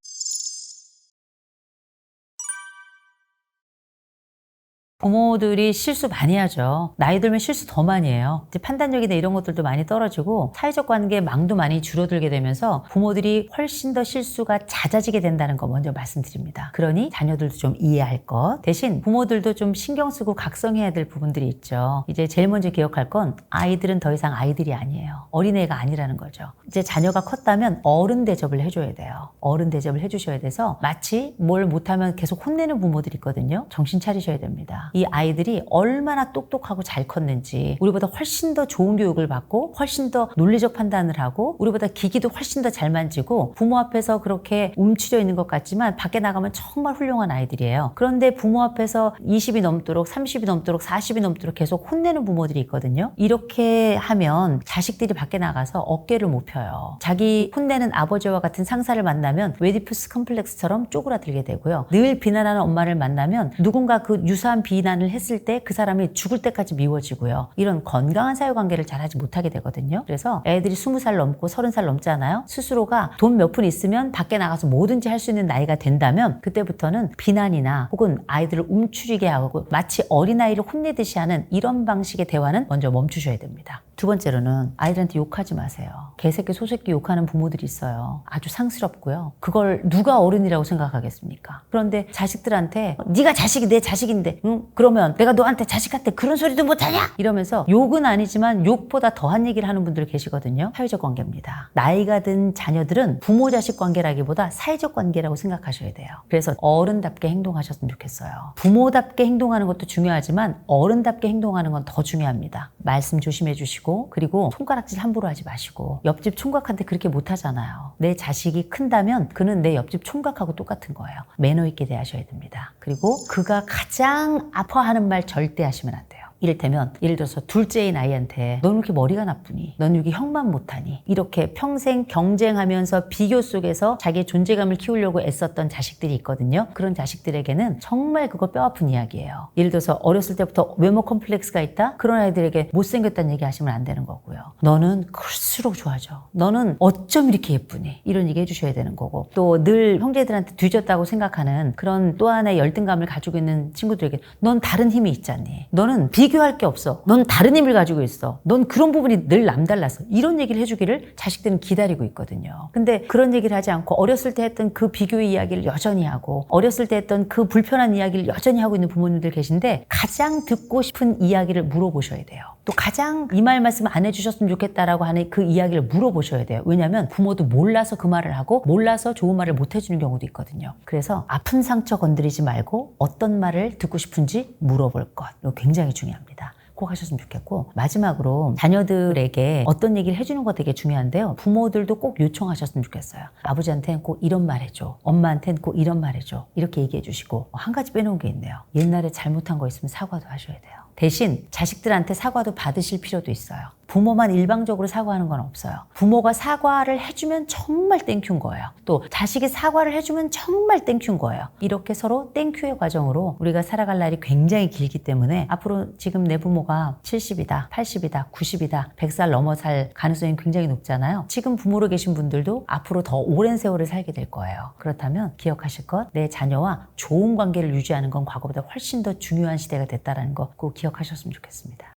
부모들이 실수 많이 하죠. 나이 들면 실수 더 많이 해요. 이제 판단력이나 이런 것들도 많이 떨어지고 사회적 관계 망도 많이 줄어들게 되면서 부모들이 훨씬 더 실수가 잦아지게 된다는 거 먼저 말씀드립니다. 그러니 자녀들도 좀 이해할 것. 대신 부모들도 좀 신경 쓰고 각성해야 될 부분들이 있죠. 이제 제일 먼저 기억할 건 아이들은 더 이상 아이들이 아니에요. 어린애가 아니라는 거죠. 이제 자녀가 컸다면 어른 대접을 해줘야 돼요. 어른 대접을 해주셔야 돼서 마치 뭘 못하면 계속 혼내는 부모들이 있거든요. 정신 차리셔야 됩니다. 이 아이들이 얼마나 똑똑하고 잘 컸는지, 우리보다 훨씬 더 좋은 교육을 받고 훨씬 더 논리적 판단을 하고 우리보다 기기도 훨씬 더 잘 만지고 부모 앞에서 그렇게 움츠려 있는 것 같지만 밖에 나가면 정말 훌륭한 아이들이에요. 그런데 부모 앞에서 20이 넘도록 30이 넘도록 40이 넘도록 계속 혼내는 부모들이 있거든요. 이렇게 하면 자식들이 밖에 나가서 어깨를 못 펴요. 자기 혼내는 아버지와 같은 상사를 만나면 웨디푸스 컴플렉스처럼 쪼그라들게 되고요. 늘 비난하는 엄마를 만나면 누군가 그 유사한 비난을 했을 때 그 사람이 죽을 때까지 미워지고요. 이런 건강한 사회관계를 잘 하지 못하게 되거든요. 그래서 애들이 20살 넘고 30살 넘잖아요. 스스로가 돈 몇 푼 있으면 밖에 나가서 뭐든지 할 수 있는 나이가 된다면 그때부터는 비난이나 혹은 아이들을 움츠리게 하고 마치 어린아이를 혼내듯이 하는 이런 방식의 대화는 먼저 멈추셔야 됩니다. 두 번째로는 아이들한테 욕하지 마세요. 개새끼 소새끼 욕하는 부모들이 있어요. 아주 상스럽고요. 그걸 누가 어른이라고 생각하겠습니까? 그런데 자식들한테 네가 자식이 내 자식인데 그러면 내가 너한테 자식한테 그런 소리도 못하냐? 이러면서 욕은 아니지만 욕보다 더한 얘기를 하는 분들 계시거든요. 사회적 관계입니다. 나이가 든 자녀들은 부모 자식 관계라기보다 사회적 관계라고 생각하셔야 돼요. 그래서 어른답게 행동하셨으면 좋겠어요. 부모답게 행동하는 것도 중요하지만 어른답게 행동하는 건 더 중요합니다. 말씀 조심해 주시고 그리고 손가락질 함부로 하지 마시고 옆집 총각한테 그렇게 못하잖아요. 내 자식이 큰다면 그는 내 옆집 총각하고 똑같은 거예요. 매너 있게 대하셔야 됩니다. 그리고 그가 가장 아파하는 말 절대 하시면 안 돼요. 이를테면 예를 들어서 둘째인 아이한테 넌 왜 이렇게 머리가 나쁘니? 넌 여기 형만 못하니? 이렇게 평생 경쟁하면서 비교 속에서 자기의 존재감을 키우려고 애썼던 자식들이 있거든요. 그런 자식들에게는 정말 그거 뼈아픈 이야기예요. 예를 들어서 어렸을 때부터 외모 컴플렉스가 있다? 그런 아이들에게 못생겼다는 얘기 하시면 안 되는 거고요. 너는 클수록 좋아져. 너는 어쩜 이렇게 예쁘니? 이런 얘기 해주셔야 되는 거고 또 늘 형제들한테 뒤졌다고 생각하는 그런 또 하나의 열등감을 가지고 있는 친구들에게 넌 다른 힘이 있잖니. 너는 비교할 게 없어. 넌 다른 힘을 가지고 있어. 넌 그런 부분이 늘 남달라서. 이런 얘기를 해주기를 자식들은 기다리고 있거든요. 근데 그런 얘기를 하지 않고 어렸을 때 했던 그 비교의 이야기를 여전히 하고 어렸을 때 했던 그 불편한 이야기를 여전히 하고 있는 부모님들 계신데 가장 듣고 싶은 이야기를 물어보셔야 돼요. 또 가장 이 말씀 안 해주셨으면 좋겠다라고 하는 그 이야기를 물어보셔야 돼요. 왜냐하면 부모도 몰라서 그 말을 하고 몰라서 좋은 말을 못 해주는 경우도 있거든요. 그래서 아픈 상처 건드리지 말고 어떤 말을 듣고 싶은지 물어볼 것. 이거 굉장히 중요합니다. 꼭 하셨으면 좋겠고 마지막으로 자녀들에게 어떤 얘기를 해주는 거 되게 중요한데요. 부모들도 꼭 요청하셨으면 좋겠어요. 아버지한테는 꼭 이런 말 해줘. 엄마한테는 꼭 이런 말 해줘. 이렇게 얘기해 주시고 한 가지 빼놓은 게 있네요. 옛날에 잘못한 거 있으면 사과도 하셔야 돼요. 대신 자식들한테 사과도 받으실 필요도 있어요. 부모만 일방적으로 사과하는 건 없어요. 부모가 사과를 해주면 정말 땡큐인 거예요. 또 자식이 사과를 해주면 정말 땡큐인 거예요. 이렇게 서로 땡큐의 과정으로 우리가 살아갈 날이 굉장히 길기 때문에 앞으로 지금 내 부모가 70이다, 80이다, 90이다, 100살 넘어 살 가능성이 굉장히 높잖아요. 지금 부모로 계신 분들도 앞으로 더 오랜 세월을 살게 될 거예요. 그렇다면 기억하실 것, 내 자녀와 좋은 관계를 유지하는 건 과거보다 훨씬 더 중요한 시대가 됐다는 거 꼭 기억하셨으면 좋겠습니다.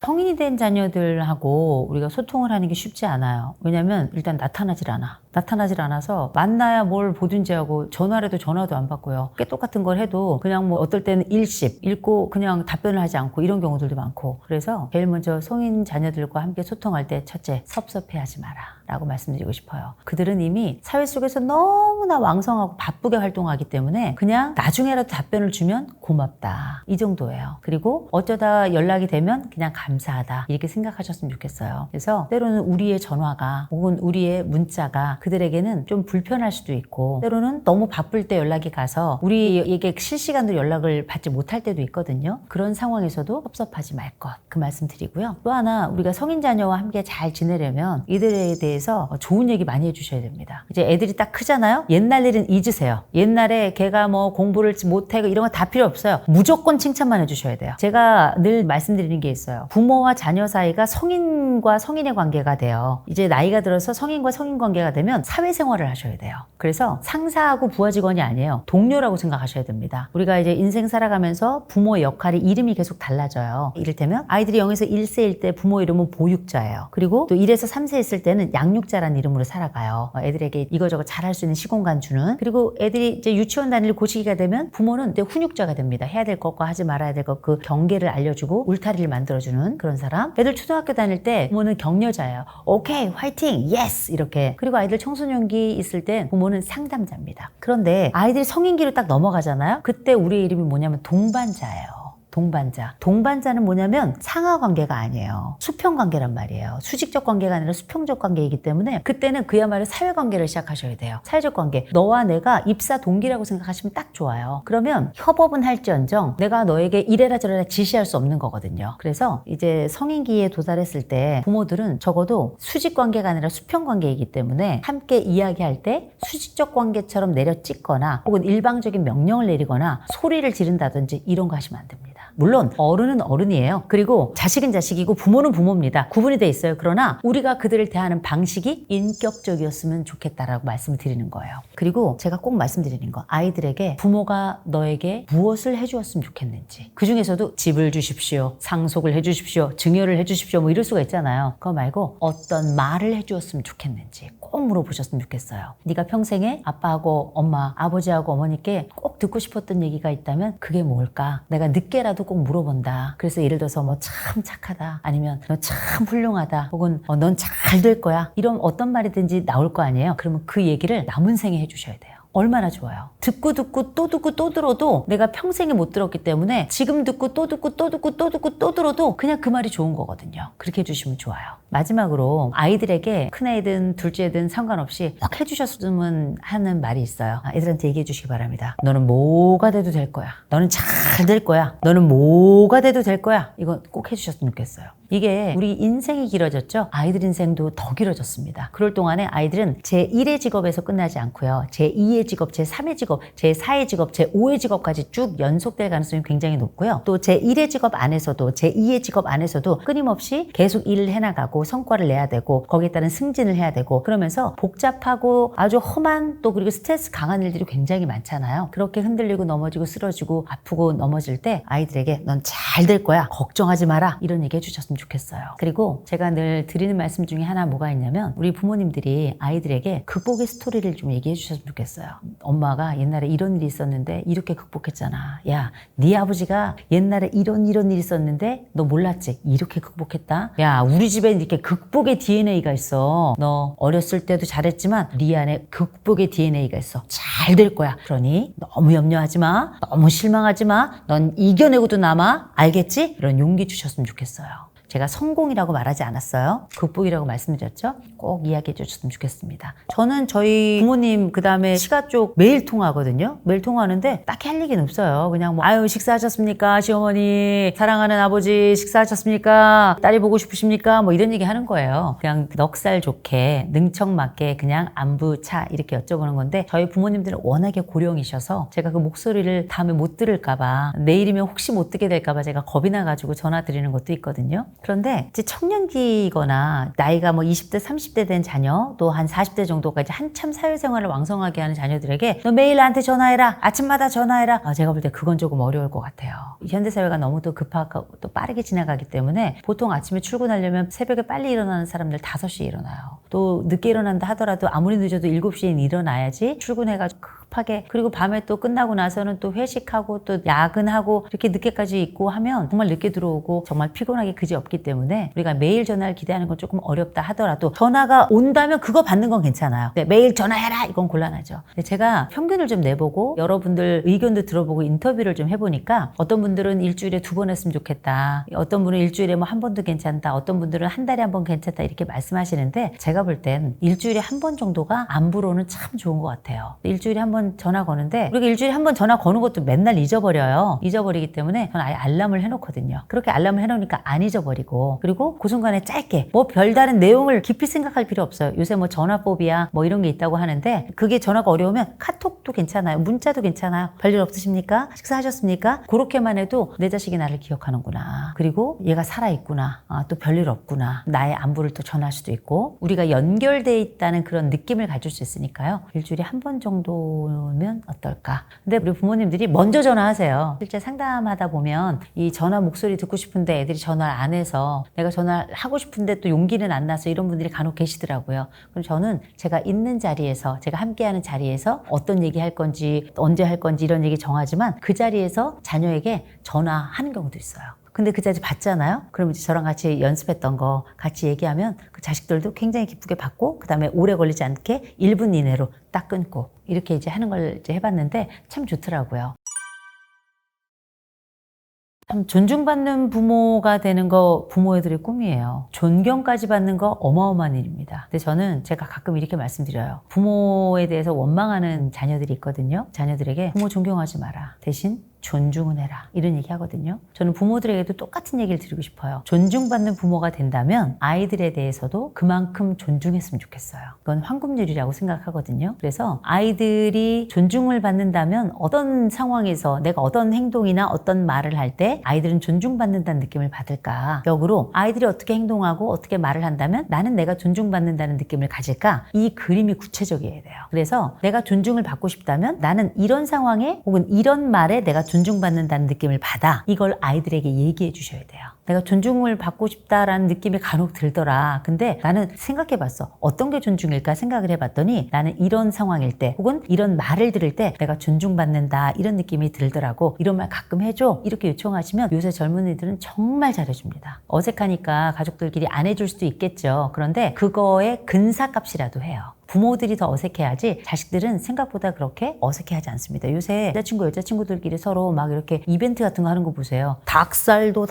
성인이 된 자녀들하고 우리가 소통을 하는 게 쉽지 않아요. 왜냐면 일단 나타나질 않아서 만나야 뭘 보든지 하고 전화를 해도 전화도 안 받고요. 똑같은 걸 해도 그냥 뭐 어떨 때는 일십 읽고 그냥 답변을 하지 않고 이런 경우들도 많고 그래서 제일 먼저 성인 자녀들과 함께 소통할 때 첫째 섭섭해하지 마라 라고 말씀드리고 싶어요. 그들은 이미 사회 속에서 너무나 왕성하고 바쁘게 활동하기 때문에 그냥 나중에라도 답변을 주면 고맙다 이 정도예요. 그리고 어쩌다 연락이 되면 그냥 감사하다 이렇게 생각하셨으면 좋겠어요. 그래서 때로는 우리의 전화가 혹은 우리의 문자가 그들에게는 좀 불편할 수도 있고 때로는 너무 바쁠 때 연락이 가서 우리에게 실시간으로 연락을 받지 못할 때도 있거든요. 그런 상황에서도 섭섭하지 말 것 그 말씀 드리고요. 또 하나 우리가 성인 자녀와 함께 잘 지내려면 이들에 대해서 대해서 좋은 얘기 많이 해주셔야 됩니다. 이제 애들이 딱 크잖아요. 옛날 일은 잊으세요. 옛날에 걔가 뭐 공부를 못하고 이런 거 다 필요 없어요. 무조건 칭찬만 해주셔야 돼요. 제가 늘 말씀드리는 게 있어요. 부모와 자녀 사이가 성인과 성인의 관계가 돼요. 이제 나이가 들어서 성인과 성인 관계가 되면 사회생활을 하셔야 돼요. 그래서 상사하고 부하 직원이 아니에요. 동료라고 생각하셔야 됩니다. 우리가 이제 인생 살아가면서 부모의 역할이 이름이 계속 달라져요. 이를테면 아이들이 0에서 1세일 때 부모 이름은 보육자예요. 그리고 또 1에서 3세 있을 때는 양육자라는 이름으로 살아가요. 애들에게 이거저거 잘할 수 있는 시공간 주는. 그리고 애들이 이제 유치원 다닐 고시기가 되면 부모는 이제 훈육자가 됩니다. 해야 될 것과 하지 말아야 될 것 그 경계를 알려주고 울타리를 만들어주는 그런 사람. 애들 초등학교 다닐 때 부모는 격려자예요. 오케이 화이팅 예스 이렇게. 그리고 아이들 청소년기 있을 때 부모는 상담자입니다. 그런데 아이들이 성인기로 딱 넘어가잖아요. 그때 우리의 이름이 뭐냐면 동반자예요. 동반자. 동반자는 뭐냐면 상하 관계가 아니에요. 수평 관계란 말이에요. 수직적 관계가 아니라 수평적 관계이기 때문에 그때는 그야말로 사회 관계를 시작하셔야 돼요. 사회적 관계. 너와 내가 입사 동기라고 생각하시면 딱 좋아요. 그러면 협업은 할지언정 내가 너에게 이래라 저래라 지시할 수 없는 거거든요. 그래서 이제 성인기에 도달했을 때 부모들은 적어도 수직 관계가 아니라 수평 관계이기 때문에 함께 이야기할 때 수직적 관계처럼 내려찍거나 혹은 일방적인 명령을 내리거나 소리를 지른다든지 이런 거 하시면 안 됩니다. 물론 어른은 어른이에요. 그리고 자식은 자식이고 부모는 부모입니다. 구분이 돼 있어요. 그러나 우리가 그들을 대하는 방식이 인격적이었으면 좋겠다라고 말씀을 드리는 거예요. 그리고 제가 꼭 말씀드리는 거, 아이들에게 부모가 너에게 무엇을 해주었으면 좋겠는지, 그 중에서도 집을 주십시오, 상속을 해주십시오, 증여를 해주십시오 뭐 이럴 수가 있잖아요. 그거 말고 어떤 말을 해주었으면 좋겠는지 꼭 물어보셨으면 좋겠어요. 네가 평생에 아빠하고 엄마, 아버지하고 어머니께 꼭 듣고 싶었던 얘기가 있다면 그게 뭘까? 내가 늦게라도 꼭 물어본다. 그래서 예를 들어서 뭐 참 착하다, 아니면 너 참 훌륭하다, 혹은 넌 잘 될 거야, 이런 어떤 말이든지 나올 거 아니에요. 그러면 그 얘기를 남은 생에 해주셔야 돼요. 얼마나 좋아요. 듣고 또 듣고 또 들어도 내가 평생에 못 들었기 때문에 지금 듣고 또 듣고 또 듣고 또 듣고 또 들어도 그냥 그 말이 좋은 거거든요. 그렇게 해주시면 좋아요. 마지막으로 아이들에게 큰애든 둘째든 상관없이 꼭 해주셨으면 하는 말이 있어요. 애들한테 얘기해 주시기 바랍니다. 너는 뭐가 돼도 될 거야. 너는 잘 될 거야. 너는 뭐가 돼도 될 거야. 이거 꼭 해주셨으면 좋겠어요. 이게 우리 인생이 길어졌죠. 아이들 인생도 더 길어졌습니다. 그럴 동안에 아이들은 제1의 직업에서 끝나지 않고요. 제2의 직업, 제3의 직업, 제4의 직업, 제5의 직업까지 쭉 연속될 가능성이 굉장히 높고요. 또 제1의 직업 안에서도 제2의 직업 안에서도 끊임없이 계속 일을 해나가고 성과를 내야 되고 거기에 따른 승진을 해야 되고 그러면서 복잡하고 아주 험한 또 그리고 스트레스 강한 일들이 굉장히 많잖아요. 그렇게 흔들리고 넘어지고 쓰러지고 아프고 넘어질 때 아이들에게 넌 잘 될 거야. 걱정하지 마라. 이런 얘기 해주셨으면 좋겠어요. 그리고 제가 늘 드리는 말씀 중에 하나 뭐가 있냐면 우리 부모님들이 아이들에게 극복의 스토리를 좀 얘기해 주셨으면 좋겠어요. 엄마가 옛날에 이런 일이 있었는데 이렇게 극복했잖아. 야, 네 아버지가 옛날에 이런 일이 있었는데 너 몰랐지? 이렇게 극복했다. 야, 우리 집에 이렇게 극복의 DNA가 있어. 너 어렸을 때도 잘했지만 네 안에 극복의 DNA가 있어. 잘 될 거야. 그러니 너무 염려하지 마. 너무 실망하지 마. 넌 이겨내고도 남아. 알겠지? 이런 용기 주셨으면 좋겠어요. 제가 성공이라고 말하지 않았어요. 극복이라고 말씀드렸죠. 꼭 이야기해 주셨으면 좋겠습니다. 저는 저희 부모님 그다음에 시가 쪽 매일 통화하거든요. 매일 통화하는데 딱히 할 얘기는 없어요. 그냥 뭐 아유 식사하셨습니까? 시어머니, 사랑하는 아버지 식사하셨습니까? 딸이 보고 싶으십니까? 뭐 이런 얘기 하는 거예요. 그냥 넉살 좋게 능청맞게 그냥 안부차 이렇게 여쭤보는 건데 저희 부모님들은 워낙에 고령이셔서 제가 그 목소리를 다음에 못 들을까 봐 내일이면 혹시 못 듣게 될까 봐 제가 겁이 나가지고 전화 드리는 것도 있거든요. 그런데 이제 청년기거나 나이가 뭐 20대, 30대 된 자녀 또 한 40대 정도까지 한참 사회생활을 왕성하게 하는 자녀들에게 너 매일 나한테 전화해라. 아침마다 전화해라. 제가 볼 때 그건 조금 어려울 것 같아요. 현대사회가 너무 또 급하고 또 빠르게 지나가기 때문에 보통 아침에 출근하려면 새벽에 빨리 일어나는 사람들 5시에 일어나요. 또 늦게 일어난다 하더라도 아무리 늦어도 7시에 일어나야지 출근해가지고 급하게 그리고 밤에 또 끝나고 나서는 또 회식하고 또 야근하고 이렇게 늦게까지 있고 하면 정말 늦게 들어오고 정말 피곤하게 그지없기 때문에 우리가 매일 전화를 기대하는 건 조금 어렵다 하더라도 전화가 온다면 그거 받는 건 괜찮아요. 네, 매일 전화해라 이건 곤란하죠. 근데 제가 평균을 좀 내보고 여러분들 의견도 들어보고 인터뷰를 좀 해보니까 어떤 분들은 일주일에 2번 했으면 좋겠다. 어떤 분은 일주일에 뭐 1번도 괜찮다. 어떤 분들은 한 달에 1번 괜찮다 이렇게 말씀하시는데 제가 볼 땐 일주일에 1번 정도가 안부로는 참 좋은 것 같아요. 일주일에 1번 한번 전화 거는데 우리가 일주일에 한 번 전화 거는 것도 맨날 잊어버려요. 잊어버리기 때문에 저는 아예 알람을 해놓거든요. 그렇게 알람을 해놓으니까 안 잊어버리고, 그리고 그 순간에 짧게 뭐 별다른 내용을 깊이 생각할 필요 없어요. 요새 뭐 전화법이야 뭐 이런 게 있다고 하는데, 그게 전화가 어려우면 카톡도 괜찮아요. 문자도 괜찮아요. 별일 없으십니까? 식사하셨습니까? 그렇게만 해도 내 자식이 나를 기억하는구나. 그리고 얘가 살아있구나. 또 별일 없구나. 나의 안부를 또 전할 수도 있고, 우리가 연결돼 있다는 그런 느낌을 가질 수 있으니까요. 일주일에 한 번 정도면 어떨까? 근데 우리 부모님들이 먼저 전화하세요. 실제 상담하다 보면 이 전화 목소리 듣고 싶은데 애들이 전화를 안 해서, 내가 전화를 하고 싶은데 또 용기는 안 나서 이런 분들이 간혹 계시더라고요. 그럼 저는 제가 있는 자리에서, 제가 함께하는 자리에서 어떤 얘기 할 건지, 언제 할 건지 이런 얘기 정하지만 그 자리에서 자녀에게 전화하는 경우도 있어요. 근데 그 자리 받잖아요? 그럼 이제 저랑 같이 연습했던 거 같이 얘기하면 그 자식들도 굉장히 기쁘게 받고, 그 다음에 오래 걸리지 않게 1분 이내로 딱 끊고, 이렇게 이제 하는 걸 이제 해봤는데 참 좋더라고요. 참 존중받는 부모가 되는 거 부모들의 꿈이에요. 존경까지 받는 거 어마어마한 일입니다. 근데 저는 제가 가끔 이렇게 말씀드려요. 부모에 대해서 원망하는 자녀들이 있거든요. 자녀들에게 부모 존경하지 마라. 대신 존중은 해라. 이런 얘기 하거든요. 저는 부모들에게도 똑같은 얘기를 드리고 싶어요. 존중받는 부모가 된다면 아이들에 대해서도 그만큼 존중했으면 좋겠어요. 그건 황금률이라고 생각하거든요. 그래서 아이들이 존중을 받는다면 어떤 상황에서 내가 어떤 행동이나 어떤 말을 할 때 아이들은 존중받는다는 느낌을 받을까? 역으로 아이들이 어떻게 행동하고 어떻게 말을 한다면 나는 내가 존중받는다는 느낌을 가질까? 이 그림이 구체적이어야 돼요. 그래서 내가 존중을 받고 싶다면 나는 이런 상황에 혹은 이런 말에 내가 존중받는다는 느낌을 받아. 이걸 아이들에게 얘기해 주셔야 돼요. 내가 존중을 받고 싶다라는 느낌이 간혹 들더라. 근데 나는 생각해봤어. 어떤 게 존중일까 생각을 해봤더니 나는 이런 상황일 때 혹은 이런 말을 들을 때 내가 존중받는다 이런 느낌이 들더라고. 이런 말 가끔 해줘. 이렇게 요청하시면 요새 젊은이들은 정말 잘해줍니다. 어색하니까 가족들끼리 안 해줄 수도 있겠죠. 그런데 그거의 근사값이라도 해요. 부모들이 더 어색해하지 자식들은 생각보다 그렇게 어색해하지 않습니다. 요새 여자친구들끼리 서로 막 이렇게 이벤트 같은 거 하는 거 보세요. 닭살도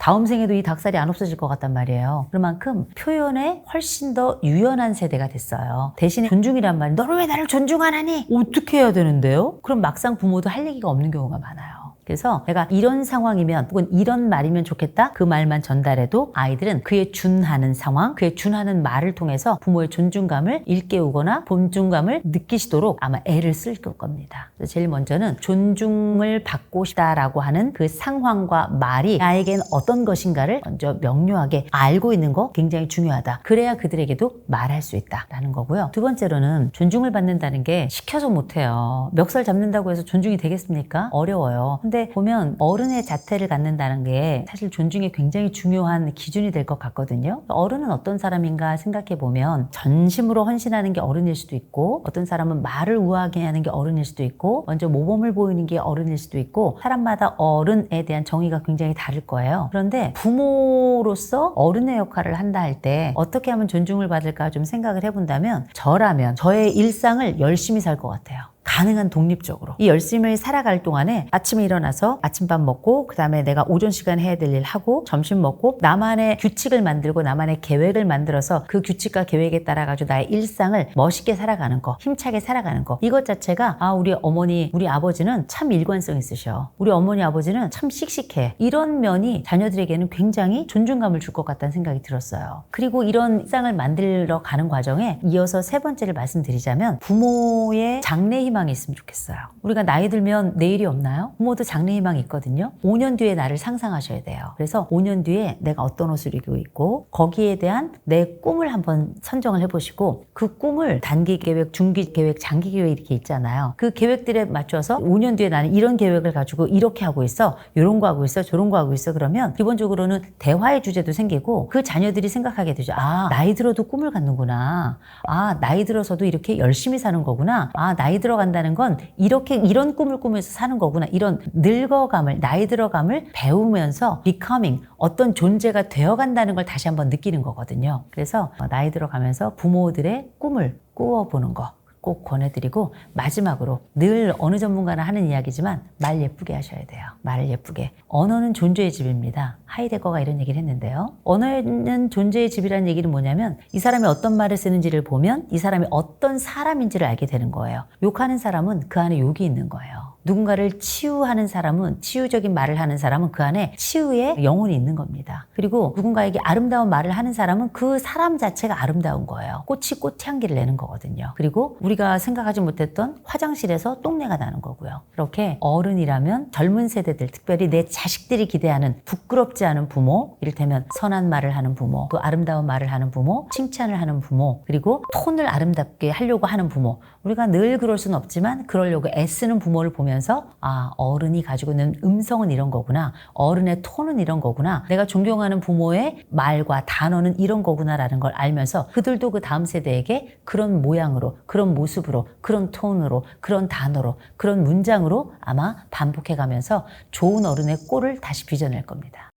다음 생에도 이 닭살이 안 없어질 것 같단 말이에요. 그만큼 표현에 훨씬 더 유연한 세대가 됐어요. 대신에 존중이란 말, 너는 왜 나를 존중 안 하니? 어떻게 해야 되는데요? 그럼 막상 부모도 할 얘기가 없는 경우가 많아요. 그래서 내가 이런 상황이면 혹은 이런 말이면 좋겠다 그 말만 전달해도 아이들은 그에 준하는 상황, 그에 준하는 말을 통해서 부모의 존중감을 일깨우거나 존중감을 느끼시도록 아마 애를 쓸 겁니다. 그래서 제일 먼저는 존중을 받고 싶다라고 하는 그 상황과 말이 나에겐 어떤 것인가를 먼저 명료하게 알고 있는 거 굉장히 중요하다. 그래야 그들에게도 말할 수 있다라는 거고요. 두 번째로는 존중을 받는다는 게 시켜서 못해요. 멱살 잡는다고 해서 존중이 되겠습니까? 어려워요. 근데 보면 어른의 자태를 갖는다는 게 사실 존중에 굉장히 중요한 기준이 될 것 같거든요. 어른은 어떤 사람인가 생각해 보면 전심으로 헌신하는 게 어른일 수도 있고, 어떤 사람은 말을 우아하게 하는 게 어른일 수도 있고, 먼저 모범을 보이는 게 어른일 수도 있고, 사람마다 어른에 대한 정의가 굉장히 다를 거예요. 그런데 부모로서 어른의 역할을 한다 할 때 어떻게 하면 존중을 받을까 좀 생각을 해본다면, 저라면 저의 일상을 열심히 살 것 같아요. 가능한 독립적으로. 이 열심히 살아갈 동안에 아침에 일어나서 아침밥 먹고, 그 다음에 내가 오전 시간에 해야 될 일 하고, 점심 먹고, 나만의 규칙을 만들고 나만의 계획을 만들어서 그 규칙과 계획에 따라 가지고 나의 일상을 멋있게 살아가는 거, 힘차게 살아가는 거, 이것 자체가 우리 어머니, 우리 아버지는 참 일관성 있으셔. 우리 어머니 아버지는 참 씩씩해. 이런 면이 자녀들에게는 굉장히 존중감을 줄 것 같다는 생각이 들었어요. 그리고 이런 일상을 만들어 가는 과정에 이어서 세 번째를 말씀드리자면, 부모의 장래 희망이 있으면 좋겠어요. 우리가 나이 들면 내일이 없나요? 부모도 장래 희망이 있거든요. 5년 뒤에 나를 상상하셔야 돼요. 그래서 5년 뒤에 내가 어떤 옷을 입고 있고, 거기에 대한 내 꿈을 한번 선정을 해보시고, 그 꿈을 단기 계획, 중기 계획, 장기 계획 이렇게 있잖아요. 그 계획들에 맞춰서 5년 뒤에 나는 이런 계획을 가지고 이렇게 하고 있어, 이런 거 하고 있어, 저런 거 하고 있어. 그러면 기본적으로는 대화의 주제도 생기고, 그 자녀들이 생각하게 되죠. 나이 들어도 꿈을 갖는구나. 나이 들어서도 이렇게 열심히 사는 거구나. 나이 들어간다는 건 이런 꿈을 꾸면서 사는 거구나. 이런 늙어감을, 나이 들어감을 배우면서 becoming, 어떤 존재가 되어간다는 걸 다시 한번 느끼는 거거든요. 그래서 나이 들어가면서 부모들의 꿈을 꾸어보는 거 꼭 권해드리고, 마지막으로 늘 어느 전문가나 하는 이야기지만 말 예쁘게 하셔야 돼요. 말을 예쁘게. 언어는 존재의 집입니다. 하이데거가 이런 얘기를 했는데요. 언어는 존재의 집이라는 얘기는 뭐냐면 이 사람이 어떤 말을 쓰는지를 보면 이 사람이 어떤 사람인지를 알게 되는 거예요. 욕하는 사람은 그 안에 욕이 있는 거예요. 누군가를 치유하는 사람은, 치유적인 말을 하는 사람은 그 안에 치유의 영혼이 있는 겁니다. 그리고 누군가에게 아름다운 말을 하는 사람은 그 사람 자체가 아름다운 거예요. 꽃이 꽃향기를 내는 거거든요. 그리고 우리가 생각하지 못했던 화장실에서 똥내가 나는 거고요. 그렇게 어른이라면 젊은 세대들, 특별히 내 자식들이 기대하는 부끄럽지 않은 부모, 이를테면 선한 말을 하는 부모, 또 아름다운 말을 하는 부모, 칭찬을 하는 부모, 그리고 톤을 아름답게 하려고 하는 부모. 우리가 늘 그럴 수는 없지만 그러려고 애쓰는 부모를 보면서 어른이 가지고 있는 음성은 이런 거구나, 어른의 톤은 이런 거구나, 내가 존경하는 부모의 말과 단어는 이런 거구나라는 걸 알면서 그들도 그 다음 세대에게 그런 모양으로, 그런 모습으로, 그런 톤으로, 그런 단어로, 그런 문장으로 아마 반복해 가면서 좋은 어른의 꼴을 다시 빚어낼 겁니다.